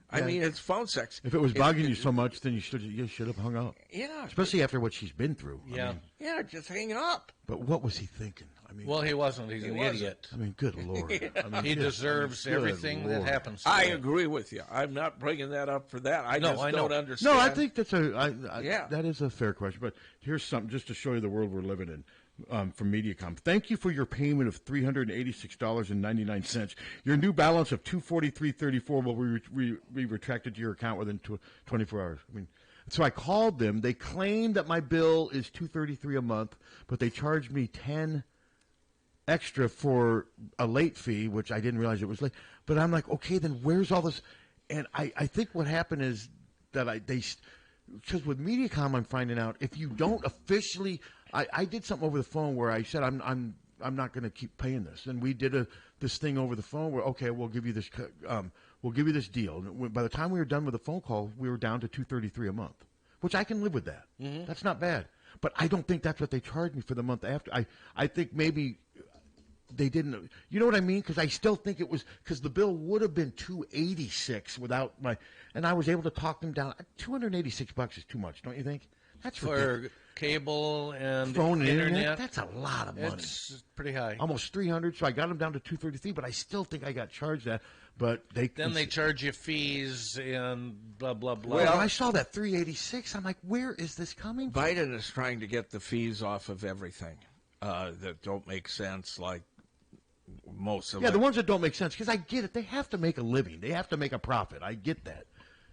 Speaker 1: I mean, it's phone sex.
Speaker 3: if it was bugging you so much, then you should have hung up.
Speaker 1: Yeah,
Speaker 3: Especially after what she's been through.
Speaker 2: Yeah.
Speaker 1: yeah, just hang up.
Speaker 3: But what was he thinking? I mean,
Speaker 2: Well, he wasn't. He's an
Speaker 1: wasn't.
Speaker 2: idiot.
Speaker 3: I mean, good Lord. I mean,
Speaker 2: He
Speaker 3: good-
Speaker 2: deserves
Speaker 3: I mean, good
Speaker 2: everything that
Speaker 3: Lord.
Speaker 2: happens to
Speaker 1: I
Speaker 2: him.
Speaker 1: agree with you. I'm not bringing that up for that. I
Speaker 2: No,
Speaker 1: just
Speaker 2: I
Speaker 1: don't
Speaker 2: know.
Speaker 1: understand.
Speaker 3: No, I think that's
Speaker 1: Yeah.
Speaker 3: that is a fair question. But here's something just to show you the world we're living in. From MediaCom, thank you for your payment of $386.99. Your new balance of $243.34 will be retracted to your account within 24 hours. I mean, so I called them. They claim that my bill is $233 a month, but they charged me $10 extra for a late fee, which I didn't realize it was late. But I'm like, okay, then where's all this? And I think what happened is that because with MediaCom, I'm finding out if you don't officially, I did something over the phone where I said I'm not going to keep paying this, and we did this thing over the phone where okay, we'll give you this deal. And by the time we were done with the phone call, we were down to $233 a month, which I can live with that. Mm-hmm. That's not bad. But I don't think that's what they charged me for the month after. I think maybe they didn't. You know what I mean? Because I still think it was because the bill would have been $286 without my, and I was able to talk them down. $286 is too much, don't you think? That's
Speaker 2: For
Speaker 3: ridiculous.
Speaker 2: cable and
Speaker 3: Phone and
Speaker 2: internet.
Speaker 3: That's a lot of money.
Speaker 2: It's pretty high.
Speaker 3: Almost $300. So I got them down to $233, but I still think I got charged that. But
Speaker 2: Then they charge you fees and blah, blah, blah.
Speaker 3: Well, I saw that $386. I'm like, where is this coming from?
Speaker 1: Biden is trying to get the fees off of everything that don't make sense, like most of
Speaker 3: Yeah, the ones that don't make sense, because I get it. They have to make a living. They have to make a profit. I get that.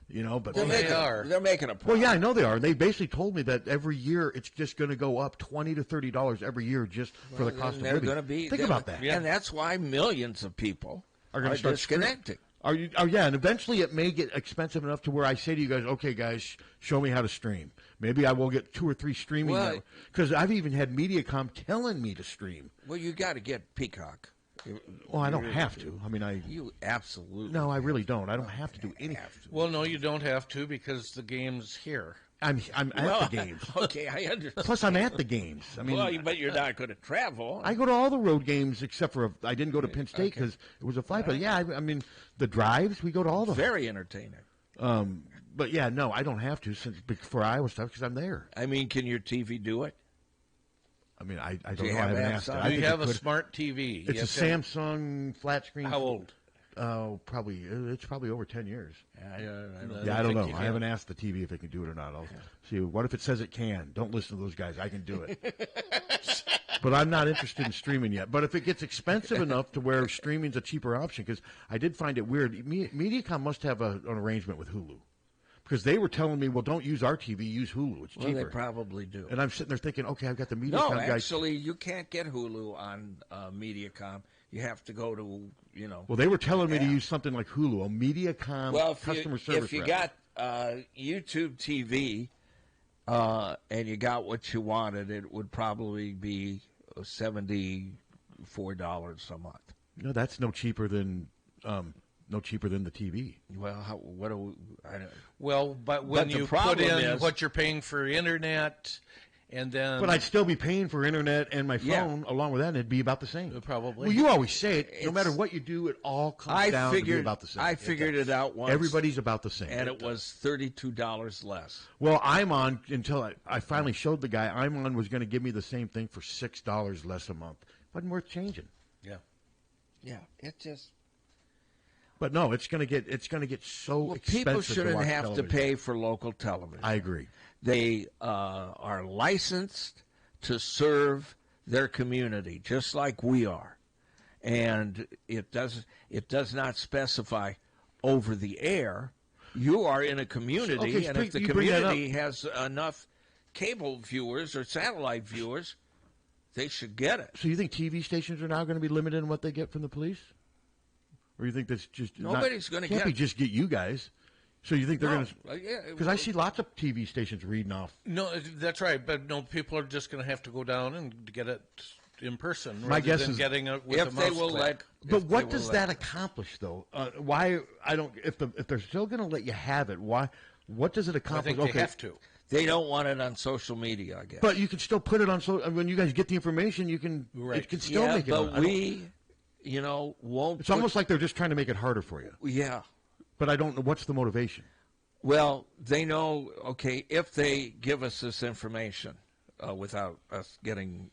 Speaker 3: You know, but
Speaker 2: Well, they are.
Speaker 1: They're making a profit.
Speaker 3: Well, yeah, I know they are. They basically told me that every year it's just going to go up $20 to $30 every year just for the cost of
Speaker 1: They're
Speaker 3: living.
Speaker 1: going to be.
Speaker 3: Think about that.
Speaker 1: And that's why millions of people
Speaker 3: Are going to start
Speaker 1: disconnecting.
Speaker 3: Oh, yeah, and eventually it may get expensive enough to where I say to you guys, okay, guys, show me how to stream. Maybe I will get 2 or 3 streaming.
Speaker 1: Well,
Speaker 3: because I've even had MediaCom telling me to stream.
Speaker 1: Well, you got to get Peacock.
Speaker 3: Well, I don't have to. I mean,
Speaker 1: You absolutely.
Speaker 3: No, I really don't. I don't have to do anything.
Speaker 2: Well, no, you don't have to because the game's here.
Speaker 3: I'm at the games.
Speaker 1: Okay, I understand.
Speaker 3: Plus, I'm at the games. I mean,
Speaker 1: Well, but you're not going to travel.
Speaker 3: I go to all the road games except for I didn't go to Penn State because it was a flight. But yeah, I mean the drives we go to all the.
Speaker 1: Very entertaining.
Speaker 3: But yeah, no, I don't have to for Iowa stuff because I'm there.
Speaker 1: I mean, can your TV do it?
Speaker 3: I mean, I don't
Speaker 1: you
Speaker 3: know. I
Speaker 1: have
Speaker 3: haven't
Speaker 1: apps
Speaker 3: asked it.
Speaker 1: on
Speaker 3: I
Speaker 1: it?
Speaker 2: You
Speaker 3: think
Speaker 2: have
Speaker 3: it
Speaker 2: a
Speaker 3: could.
Speaker 2: smart TV.
Speaker 3: It's a Samsung flat screen.
Speaker 2: How old?
Speaker 3: Oh, probably it's probably over 10 years.
Speaker 1: Yeah,
Speaker 3: I don't know.
Speaker 2: you
Speaker 3: I
Speaker 2: can.
Speaker 3: haven't asked the TV if it can do it or not. I'll see. What if it says it can? Don't listen to those guys. I can do it. But I'm not interested in streaming yet. But if it gets expensive enough to where streaming's a cheaper option, because I did find it weird. MediaCom must have an arrangement with Hulu. Because they were telling me, well, don't use our TV, use Hulu. It's cheaper.
Speaker 1: Well, they probably do.
Speaker 3: And I'm sitting there thinking, okay, I've got the MediaCom
Speaker 1: No,
Speaker 3: guys.
Speaker 1: actually, you can't get Hulu on MediaCom. You have to go to,
Speaker 3: Well, they were telling me to use something like Hulu, a MediaCom
Speaker 1: well,
Speaker 3: customer service
Speaker 1: if you
Speaker 3: rep.
Speaker 1: got YouTube TV and you got what you wanted, it would probably be $74 a month.
Speaker 3: No, that's no cheaper than the TV.
Speaker 1: Well, what do we? I don't,
Speaker 2: Well, but when
Speaker 1: But the
Speaker 2: you put
Speaker 1: problem
Speaker 2: in
Speaker 1: is-
Speaker 2: what you're paying for internet, and then
Speaker 3: But I'd still be paying for internet and my
Speaker 1: Yeah.
Speaker 3: phone along with that, and it'd be about the same.
Speaker 2: Probably.
Speaker 3: Well, you always say it. No
Speaker 1: It's-
Speaker 3: matter what you do, it all comes
Speaker 1: I
Speaker 3: down to be
Speaker 1: figured
Speaker 3: about the same.
Speaker 1: I figured it out once.
Speaker 3: Everybody's about the same.
Speaker 1: and it was $32 less.
Speaker 3: Well, I'm on until I finally showed the guy I'm on was going to give me the same thing for $6 less a month. Wasn't worth changing.
Speaker 2: yeah.
Speaker 1: Yeah, it just
Speaker 3: But no, it's going to get so expensive.
Speaker 1: people
Speaker 3: to
Speaker 1: shouldn't
Speaker 3: watch
Speaker 1: have
Speaker 3: television.
Speaker 1: to pay for local television.
Speaker 3: I agree.
Speaker 1: They are licensed to serve their community, just like we are, and it does not specify over the air. You are in a community,
Speaker 3: Okay,
Speaker 1: and if the
Speaker 3: you bring that
Speaker 1: community has enough cable viewers or satellite viewers, they should get it.
Speaker 3: So you think TV stations are now going to be limited in what they get from the police? Or you think that's just
Speaker 1: Nobody's gonna
Speaker 3: can't
Speaker 1: get-
Speaker 3: be just get you guys? So you think they're going to?
Speaker 1: Yeah,
Speaker 3: Because I see lots of TV stations reading off.
Speaker 2: No, that's right. But no, people are just going to have to go down and get it in person.
Speaker 3: My
Speaker 2: rather
Speaker 3: guess
Speaker 2: than
Speaker 3: is-
Speaker 2: getting it with
Speaker 1: if
Speaker 2: a
Speaker 1: they
Speaker 2: mouse
Speaker 1: will
Speaker 2: click.
Speaker 1: let.
Speaker 3: But
Speaker 1: if
Speaker 3: what
Speaker 1: they will
Speaker 3: does
Speaker 1: let-
Speaker 3: that accomplish, though? Why I don't? If they're still going to let you have it, why? What does it
Speaker 2: I
Speaker 3: accomplish?
Speaker 2: think they have to.
Speaker 1: They don't want it on social media, I guess.
Speaker 3: But you can still put it on. So when you guys get the information, you can.
Speaker 2: Right.
Speaker 3: It can still
Speaker 1: yeah,
Speaker 3: make it.
Speaker 1: but
Speaker 3: on. I don't-
Speaker 1: won't.
Speaker 3: It's almost like they're just trying to make it harder for you.
Speaker 1: Yeah.
Speaker 3: But I don't know what's the motivation.
Speaker 1: Well, they know, okay, if they give us this information without us getting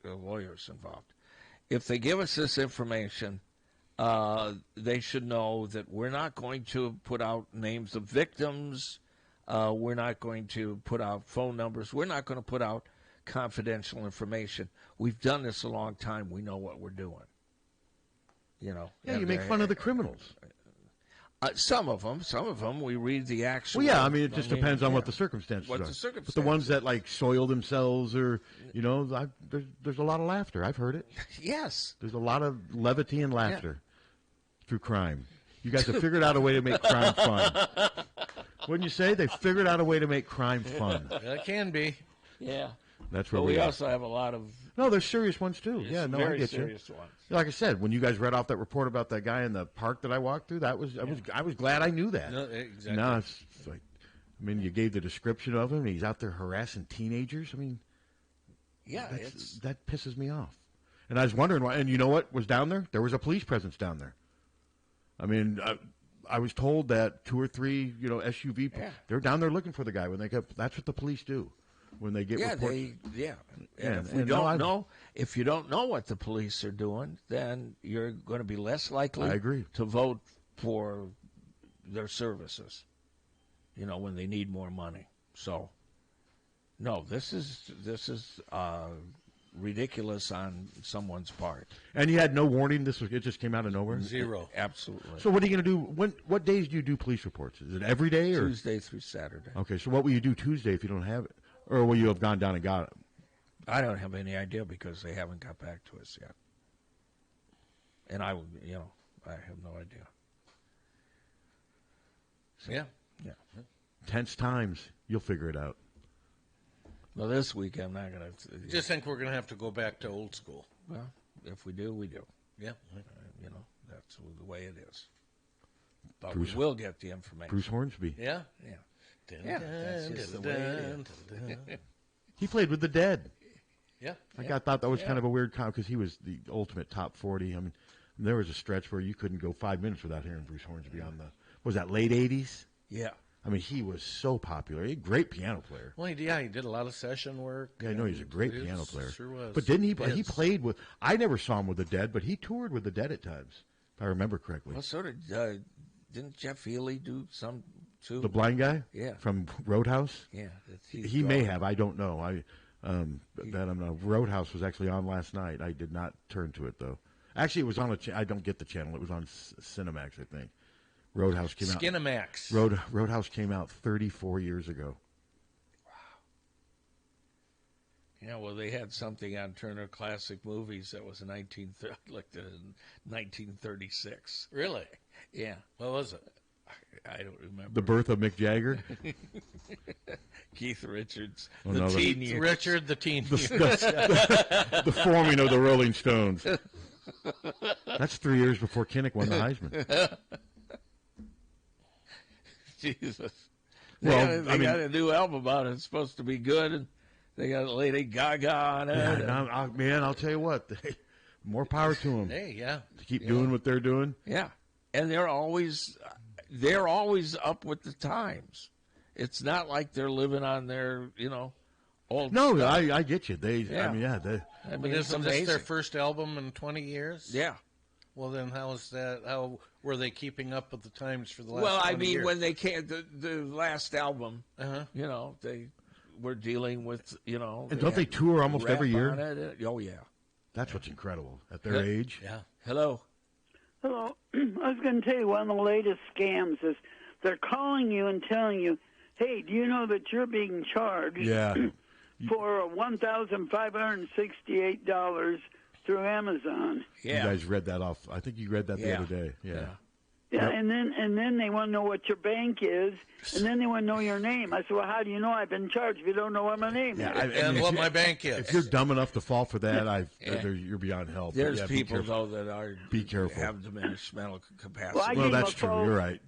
Speaker 1: lawyers involved, if they give us this information, they should know that we're not going to put out names of victims. We're not going to put out phone numbers. We're not going to put out confidential information. We've done this a long time. We know what we're doing.
Speaker 3: Yeah,
Speaker 1: and
Speaker 3: you make
Speaker 1: they're-
Speaker 3: fun of the criminals.
Speaker 1: Some of them. We read the actual.
Speaker 3: Well, yeah, I mean, it just depends on
Speaker 1: yeah.
Speaker 3: what the circumstances
Speaker 1: What
Speaker 3: are.
Speaker 1: the
Speaker 3: But the
Speaker 1: circumstances.
Speaker 3: ones that like soil themselves, or there's a lot of laughter. I've heard it.
Speaker 1: Yes.
Speaker 3: There's a lot of levity and laughter through crime. You guys have figured out a way to make crime fun. Wouldn't you say they figured out a way to make crime fun?
Speaker 2: It can be.
Speaker 1: Yeah.
Speaker 3: That's where
Speaker 1: But
Speaker 3: we
Speaker 1: we
Speaker 3: are.
Speaker 1: also have a lot of
Speaker 3: No, there's serious ones too. Yeah, no,
Speaker 1: very
Speaker 3: I get
Speaker 1: serious
Speaker 3: you.
Speaker 1: ones.
Speaker 3: Like I said, when you guys read off that report about that guy in the park that I walked through, I was glad I knew that.
Speaker 2: No, exactly.
Speaker 3: Now it's like, I mean, you gave the description of him. He's out there harassing teenagers. I mean,
Speaker 1: Yeah, it's
Speaker 3: that pisses me off. And I was wondering why. And you know what was down there? There was a police presence down there. I mean, I was told that 2 or 3, SUV.
Speaker 1: Yeah.
Speaker 3: They're down there looking for the guy when they get. That's what the police do when they get reports. And
Speaker 1: if we
Speaker 3: and no,
Speaker 1: don't
Speaker 3: I-
Speaker 1: know, if you don't know what the police are doing, then you're going to be less likely
Speaker 3: I agree.
Speaker 1: to vote for their services. When they need more money. So, no, this is ridiculous on someone's part.
Speaker 3: And you had no warning. It just came out of nowhere.
Speaker 2: Zero.
Speaker 1: Absolutely.
Speaker 3: So what are you going to do? What days do you do police reports? Is it every day or?
Speaker 1: Tuesday through Saturday.
Speaker 3: Okay, so what will you do Tuesday if you don't have it, or will you have gone down and got it?
Speaker 1: I don't have any idea because they haven't got back to us yet. And I have no idea.
Speaker 2: Yeah.
Speaker 1: Yeah.
Speaker 3: Tense times. You'll figure it out.
Speaker 1: Well, this week I'm not going to.
Speaker 2: Just think we're going to have to go back to old school.
Speaker 1: Well, if we do, we do.
Speaker 2: Yeah.
Speaker 1: That's the way it is. But
Speaker 3: Bruce-
Speaker 1: we will get the information.
Speaker 3: Bruce Hornsby.
Speaker 2: Yeah.
Speaker 1: Yeah. Yeah, that's just the way it is.
Speaker 3: He played with the Dead.
Speaker 2: Yeah.
Speaker 3: I thought that was kind of a weird comment because he was the ultimate top 40. I mean, there was a stretch where you couldn't go 5 minutes without hearing Bruce Hornsby on was that late 80s?
Speaker 1: Yeah.
Speaker 3: I mean, he was so popular. He a great piano player.
Speaker 2: Well, he did a lot of session work.
Speaker 3: Yeah, I know he's a great
Speaker 2: He
Speaker 3: piano player.
Speaker 2: Sure was.
Speaker 3: But didn't he?
Speaker 2: Is.
Speaker 3: He played with. I never saw him with the Dead, but he toured with the Dead at times, if I remember correctly.
Speaker 1: Well, sort of. Didn't Jeff Healy do some too?
Speaker 3: The blind guy,
Speaker 1: Yeah.
Speaker 3: from Roadhouse.
Speaker 1: Yeah.
Speaker 3: He may have. I don't know. Roadhouse was actually on last night. I did not turn to it though. Actually, it was on I don't get the channel. It was on Cinemax, I think. Roadhouse came out.
Speaker 2: Skinamax.
Speaker 3: Roadhouse came out 34 years ago.
Speaker 1: Yeah, well, they had something on Turner Classic Movies that was 1936.
Speaker 2: Really?
Speaker 1: Yeah.
Speaker 2: What was it?
Speaker 1: I don't remember.
Speaker 3: The birth of Mick Jagger?
Speaker 1: Keith Richards,
Speaker 3: Oh,
Speaker 1: the
Speaker 3: no,
Speaker 1: teen years.
Speaker 2: Richard the teen.
Speaker 3: The forming of the Rolling Stones. That's 3 years before Kinnick won the Heisman.
Speaker 1: Jesus.
Speaker 3: Well,
Speaker 1: They got a new album out. It's supposed to be good, and they got Lady Gaga on it.
Speaker 3: Yeah, man, I'll tell you what. More power to them.
Speaker 2: Hey, yeah.
Speaker 3: To keep doing what they're doing.
Speaker 1: Yeah, and they're always up with the times. It's not like they're living on their old.
Speaker 3: No,
Speaker 1: stuff.
Speaker 3: I get you.
Speaker 1: Yeah.
Speaker 3: I mean, yeah.
Speaker 1: I
Speaker 2: But
Speaker 1: mean, it's
Speaker 2: isn't this
Speaker 1: amazing.
Speaker 2: their first album in 20 years?
Speaker 1: Yeah.
Speaker 2: Well, then how is that? How were they keeping up with the times for the last
Speaker 1: Well,
Speaker 2: 20
Speaker 1: I mean,
Speaker 2: years?
Speaker 1: when they came, the last album,
Speaker 2: Uh-huh.
Speaker 1: they were dealing with,
Speaker 3: And don't they tour almost
Speaker 1: rap
Speaker 3: every year?
Speaker 1: on it. Oh, yeah.
Speaker 3: That's what's incredible at their age.
Speaker 2: Yeah.
Speaker 1: Hello.
Speaker 5: Hello. I was going to tell you one of the latest scams is they're calling you and telling you, hey, do you know that you're being charged
Speaker 3: Yeah.
Speaker 5: for $1,568 through Amazon?
Speaker 1: Yeah.
Speaker 3: You guys read that off. I think you read that the
Speaker 1: Yeah.
Speaker 3: other day. Yeah.
Speaker 5: Yeah,
Speaker 3: Yep.
Speaker 5: and then they want to know what your bank is, and then they want to know your name. I said, well, how do you know I've been charged if you don't know what my name
Speaker 3: Yeah,
Speaker 5: is?
Speaker 2: And
Speaker 3: if
Speaker 2: what
Speaker 3: you-
Speaker 2: my bank is.
Speaker 3: If you're dumb enough to fall for that,
Speaker 1: Yeah.
Speaker 3: you're beyond help.
Speaker 1: There's
Speaker 3: But yeah, be
Speaker 1: people,
Speaker 3: careful.
Speaker 1: though, that are
Speaker 3: Be careful.
Speaker 1: have diminished mental capacity.
Speaker 5: Well, I
Speaker 3: Well,
Speaker 5: gave
Speaker 3: that's
Speaker 5: a
Speaker 3: true.
Speaker 5: false-
Speaker 3: You're right.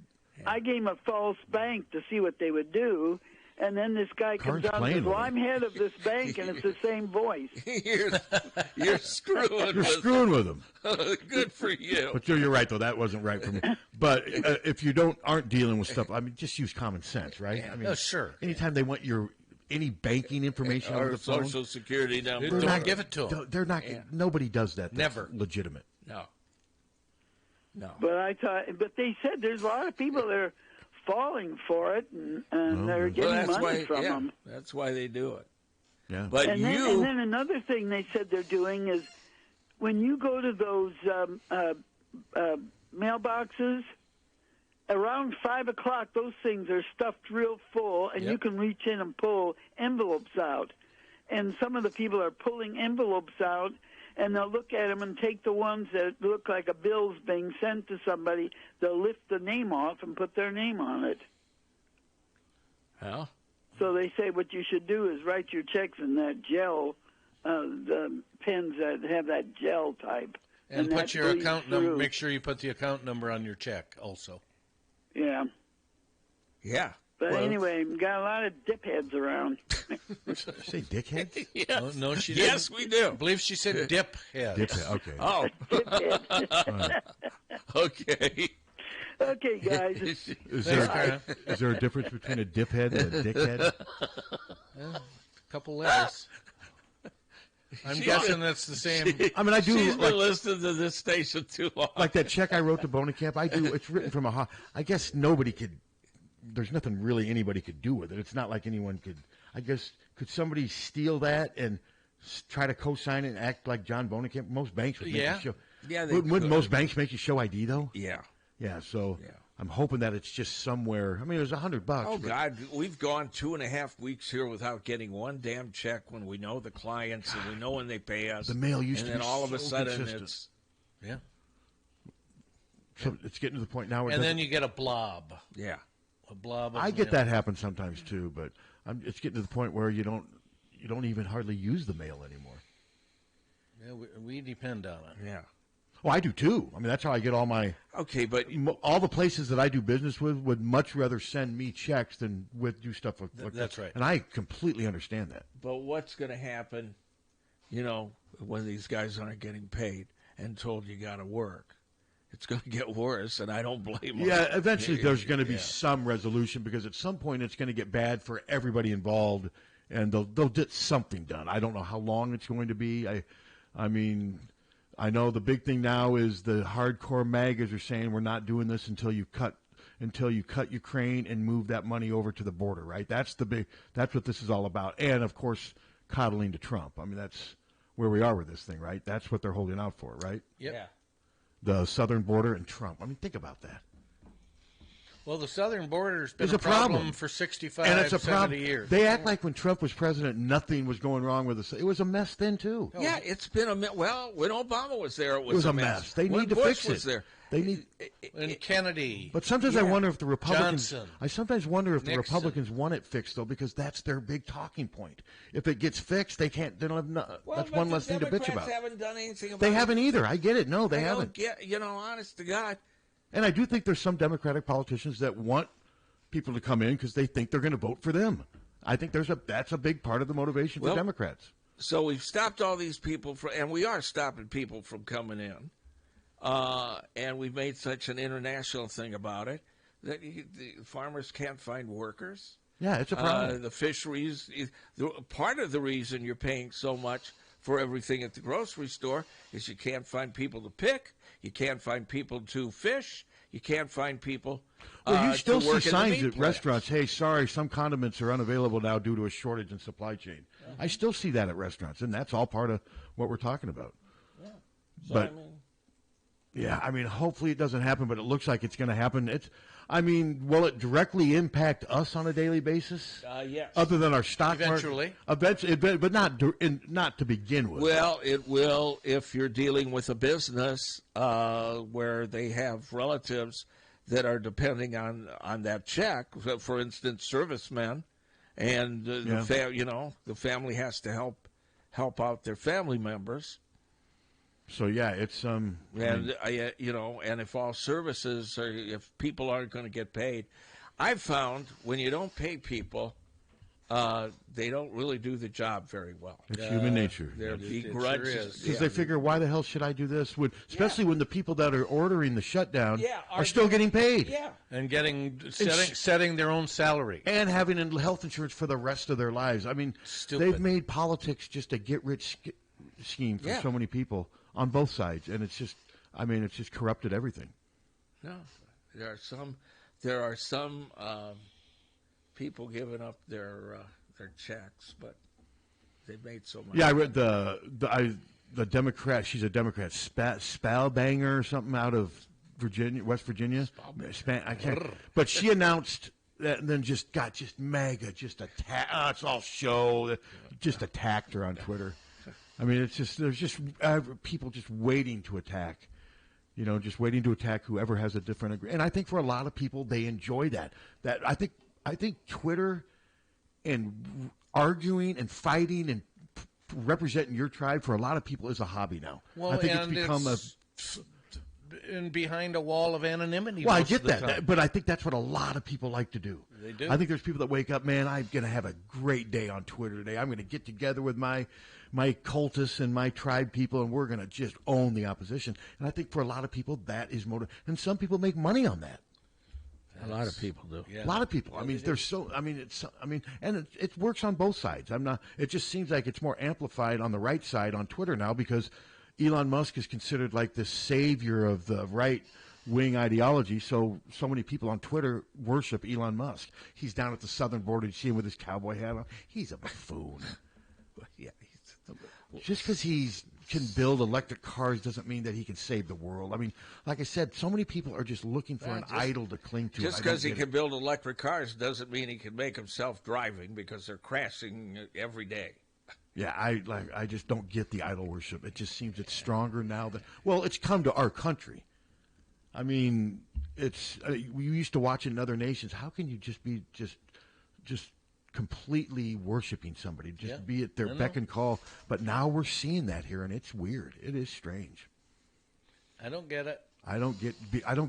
Speaker 5: I gave him a false bank to see what they would do, and then this guy comes
Speaker 3: Karn's
Speaker 5: out and
Speaker 3: playing
Speaker 5: says,
Speaker 3: with
Speaker 5: well,
Speaker 3: him.
Speaker 5: I'm head of this bank, and it's the same voice.
Speaker 1: you're screwing
Speaker 3: You're
Speaker 1: with
Speaker 3: screwing with them.
Speaker 1: Good for you.
Speaker 3: But you're right, though. That wasn't right for me. But if you aren't dealing with stuff, I mean, just use common sense, right? I mean,
Speaker 2: Oh, sure.
Speaker 3: Anytime they want any banking information over
Speaker 1: Or
Speaker 3: the phone,
Speaker 1: social security number.
Speaker 2: Don't give it to them.
Speaker 3: they're not. Nobody does that. That's
Speaker 2: Never.
Speaker 3: legitimate.
Speaker 1: No. No.
Speaker 5: But they said there's a lot of people that are falling for it, and they're
Speaker 1: Well,
Speaker 5: getting
Speaker 1: that's
Speaker 5: money
Speaker 1: why.
Speaker 5: from
Speaker 1: Yeah,
Speaker 5: them.
Speaker 1: that's why they do it.
Speaker 3: Yeah.
Speaker 1: But
Speaker 5: And then another thing they said they're doing is when you go to those mailboxes, around 5 o'clock, those things are stuffed real full, and you can reach in and pull envelopes out. And some of the people are pulling envelopes out, and they'll look at them and take the ones that look like a bill's being sent to somebody. They'll lift the name off and put their name on it.
Speaker 1: Well,
Speaker 5: So they say what you should do is write your checks in that gel, the pens that have that gel type.
Speaker 2: And
Speaker 5: that
Speaker 2: put your
Speaker 5: bleeds
Speaker 2: account number.
Speaker 5: through.
Speaker 2: Make sure you put the account number on your check also.
Speaker 5: Yeah.
Speaker 1: yeah.
Speaker 5: But
Speaker 1: Well,
Speaker 5: anyway, we got a lot of dipheads around.
Speaker 3: Say dickhead.
Speaker 1: Yes.
Speaker 2: No, she didn't.
Speaker 1: Yes, we do.
Speaker 2: I believe she said dip head.
Speaker 3: Dickhead. Okay.
Speaker 1: Oh,
Speaker 5: Diphead.
Speaker 1: okay.
Speaker 5: Okay, guys.
Speaker 3: Is there a difference between a diphead and a dickhead?
Speaker 2: Couple letters. I'm guessing that's the same.
Speaker 3: I mean, I do
Speaker 1: She's
Speaker 3: like,
Speaker 1: been listening to this station too long.
Speaker 3: like that check I wrote to Bonacamp. I do. It's written from I guess nobody could. There's nothing really anybody could do with it. It's not like anyone could. I guess could somebody steal that and try to co-sign it and act like John Bonacamp? Most banks would make
Speaker 2: Yeah.
Speaker 3: you show.
Speaker 1: Yeah, they
Speaker 3: Wouldn't
Speaker 1: could.
Speaker 3: most banks make you show ID though?
Speaker 1: Yeah.
Speaker 3: Yeah. So
Speaker 1: Yeah.
Speaker 3: I'm hoping that it's just somewhere. I mean, it was $100.
Speaker 1: Oh,
Speaker 3: but-
Speaker 1: God, we've gone 2.5 weeks here without getting one damn check when we know the clients and we know when they pay us.
Speaker 3: The mail used
Speaker 1: and
Speaker 3: to
Speaker 1: then
Speaker 3: be
Speaker 1: all of a
Speaker 3: so
Speaker 1: sudden
Speaker 3: consistent.
Speaker 1: it's
Speaker 2: Yeah.
Speaker 3: So it's getting to the point now where it
Speaker 2: And then
Speaker 3: doesn't-
Speaker 2: you get a blob.
Speaker 1: yeah.
Speaker 2: A blob. Of
Speaker 3: I get
Speaker 2: mail.
Speaker 3: that happen sometimes too, but it's getting to the point where you don't even hardly use the mail anymore.
Speaker 2: Yeah, we depend on it.
Speaker 1: Yeah.
Speaker 3: Oh, I do too. I mean, that's how I get all my
Speaker 1: Okay, but
Speaker 3: all the places that I do business with would much rather send me checks than do stuff like
Speaker 2: That's
Speaker 3: that.
Speaker 2: right.
Speaker 3: And I completely understand that.
Speaker 1: what's going to happen, when these guys aren't getting paid and told you got to work? It's going to get worse, and I don't blame them.
Speaker 3: Yeah, eventually there's going to be some resolution because at some point it's going to get bad for everybody involved, and they'll get something done. I don't know how long it's going to be. I mean, I know the big thing now is the hardcore MAGAs are saying we're not doing this until you cut Ukraine and move that money over to the border, right? That's what this is all about. And of course, coddling to Trump. I mean, that's where we are with this thing, right? That's what they're holding out for, right?
Speaker 2: Yep.
Speaker 1: Yeah.
Speaker 3: The southern border and Trump. I mean, think about that.
Speaker 2: Well, the southern border's been
Speaker 3: It's
Speaker 2: a
Speaker 3: a problem.
Speaker 2: problem for 65,
Speaker 3: And it's a
Speaker 2: 70
Speaker 3: problem.
Speaker 2: years.
Speaker 3: They act like when Trump was president, nothing was going wrong with us. It was a mess then, too.
Speaker 1: Yeah, it's been a mess. Well, when Obama was there, it was,
Speaker 3: It was a mess. They
Speaker 1: when
Speaker 3: need to
Speaker 1: Bush
Speaker 3: fix
Speaker 1: was
Speaker 3: it.
Speaker 1: there.
Speaker 3: They need.
Speaker 2: And Kennedy.
Speaker 3: But sometimes I wonder if the Republicans.
Speaker 2: Johnson.
Speaker 3: I sometimes wonder if the
Speaker 2: Nixon.
Speaker 3: Republicans want it fixed though, because that's their big talking point. If it gets fixed, they can't. They don't have.
Speaker 1: Well,
Speaker 3: That's
Speaker 1: but
Speaker 3: one
Speaker 1: the
Speaker 3: less thing to bitch
Speaker 1: Democrats
Speaker 3: about.
Speaker 1: haven't done anything about
Speaker 3: They
Speaker 1: it.
Speaker 3: haven't either. I get it. No, they
Speaker 1: I don't
Speaker 3: haven't.
Speaker 1: get, honest to God.
Speaker 3: And I do think there's some Democratic politicians that want people to come in because they think they're going to vote for them. I think that's a big part of the motivation for Democrats.
Speaker 1: So we've stopped all these people and we are stopping people from coming in. And we've made such an international thing about it that the farmers can't find workers.
Speaker 3: Yeah, it's a problem.
Speaker 1: The fisheries, part of the reason you're paying so much for everything at the grocery store is you can't find people to pick, you can't find people to fish, you can't find people
Speaker 3: Well, you still
Speaker 1: to work
Speaker 3: see
Speaker 1: in the
Speaker 3: signs
Speaker 1: meat
Speaker 3: at
Speaker 1: plants.
Speaker 3: restaurants, hey, sorry, some condiments are unavailable now due to a shortage in supply chain. I still see that at restaurants, and that's all part of what we're talking about.
Speaker 1: Yeah. So,
Speaker 3: But, hopefully it doesn't happen, but it looks like it's going to happen. Will it directly impact us on a daily basis?
Speaker 1: yes.
Speaker 3: Other than our stock
Speaker 2: Eventually.
Speaker 3: market? Eventually, but not to begin with.
Speaker 1: Well, it will if you're dealing with a business where they have relatives that are depending on that check. For instance, servicemen, and the family has to help out their family members.
Speaker 3: So it's
Speaker 1: And if all services if people aren't going to get paid, I've found when you don't pay people, they don't really do the job very well.
Speaker 3: it's human nature.
Speaker 1: They're
Speaker 2: It sure
Speaker 1: begrudges.
Speaker 2: is.
Speaker 3: Because they figure, why the hell should I do this? Especially when the people that are ordering the shutdown are still getting paid.
Speaker 1: Yeah.
Speaker 2: And setting their own salary.
Speaker 3: And having health insurance for the rest of their lives.
Speaker 2: Stupid.
Speaker 3: They've made politics just a get-rich scheme for so many people on both sides. And it's just corrupted everything.
Speaker 1: No, there are some people giving up their checks, but they've made so much.
Speaker 3: Yeah, I read the Democrat. She's a Democrat, Spellbanger or something out of West Virginia. I can't. But she announced that, and then got mega attack. It's all show. Just attacked her on Twitter. There's just people just waiting to attack. Just waiting to attack whoever has a different and I think for a lot of people they enjoy that. I think Twitter and arguing and fighting and representing your tribe for a lot of people is a hobby now.
Speaker 2: Well,
Speaker 3: I think it's become
Speaker 2: and behind a wall of anonymity.
Speaker 3: Well, I
Speaker 2: most
Speaker 3: get
Speaker 2: of the
Speaker 3: that,
Speaker 2: time.
Speaker 3: but I think that's what a lot of people like to do.
Speaker 2: They do.
Speaker 3: I think there's people that wake up, man, I'm going to have a great day on Twitter today. I'm going to get together with my cultists and my tribe people, and we're going to just own the opposition. And I think for a lot of people, that is motive. And some people make money on that.
Speaker 1: A lot of people do.
Speaker 3: A lot of people. And it works on both sides. It just seems like it's more amplified on the right side on Twitter now because Elon Musk is considered like the savior of the right-wing ideology. So many people on Twitter worship Elon Musk. He's down at the southern border. You see him with his cowboy hat on. He's a buffoon.
Speaker 1: Yeah.
Speaker 3: Just because he can build electric cars doesn't mean that he can save the world. Like I said, so many people are just looking for an idol to cling to.
Speaker 1: Just because he can build electric cars doesn't mean he can make himself driving because they're crashing every day.
Speaker 3: Yeah, I just don't get the idol worship. It just seems it's stronger now it's come to our country. We used to watch in other nations. How can you just be just completely worshiping somebody, be at their beck and call? But now we're seeing that here, and it's weird. It is strange.
Speaker 2: I don't get it.
Speaker 3: I don't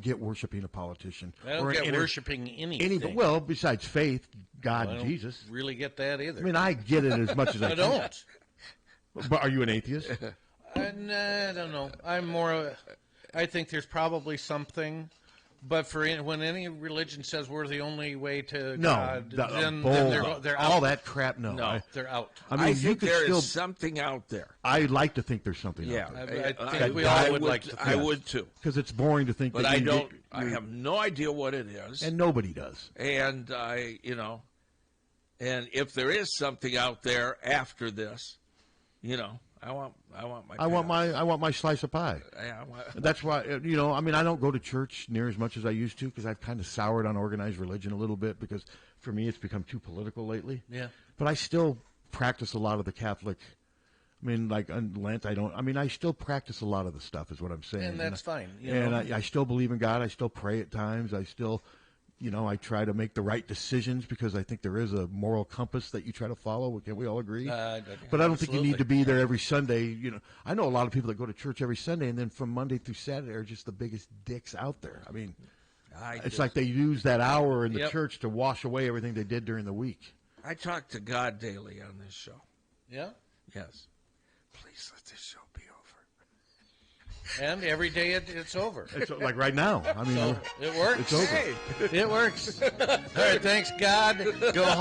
Speaker 3: get worshiping a politician.
Speaker 2: I don't get worshiping anything.
Speaker 3: Well, besides faith, God, and Jesus.
Speaker 2: Really get that either.
Speaker 3: I get it as much as I can.
Speaker 2: don't.
Speaker 3: But are you an atheist?
Speaker 2: I don't know. I'm more. I think there's probably something, but when any religion says we're the only way to God, then they're out.
Speaker 3: All that crap. No,
Speaker 2: they're out.
Speaker 1: I think there is something out there.
Speaker 3: I like to think there's something
Speaker 1: Yeah,
Speaker 3: out there.
Speaker 2: I think we all would like to think.
Speaker 1: I would too.
Speaker 3: Because it's boring to think
Speaker 1: But
Speaker 3: that
Speaker 1: I don't. I have no idea what it is,
Speaker 3: and nobody does.
Speaker 1: and and if there is something out there after this, I want my.
Speaker 3: I want my slice of pie.
Speaker 1: Yeah,
Speaker 3: That's why I mean, I don't go to church near as much as I used to because I've kind of soured on organized religion a little bit because for me it's become too political lately.
Speaker 2: Yeah.
Speaker 3: But I still practice a lot of the Catholic. I mean, like on Lent, I don't. I mean, I still practice a lot of the stuff, is what I'm saying.
Speaker 2: And that's fine.
Speaker 3: I still believe in God. I still pray at times. I still, I try to make the right decisions because I think there is a moral compass that you try to follow. Can we all agree? But I don't think you need to be there every Sunday. I know a lot of people that go to church every Sunday, and then from Monday through Saturday are just the biggest dicks out there. I mean, it's like they use that hour in the church to wash away everything they did during the week.
Speaker 1: I talk to God daily on this show.
Speaker 2: Yeah?
Speaker 1: Yes. Please let this show be over.
Speaker 2: And every day it's over.
Speaker 3: It's like right now. I mean,
Speaker 2: it works.
Speaker 3: It's over.
Speaker 2: Hey, it works. All right, thanks, God. Go home.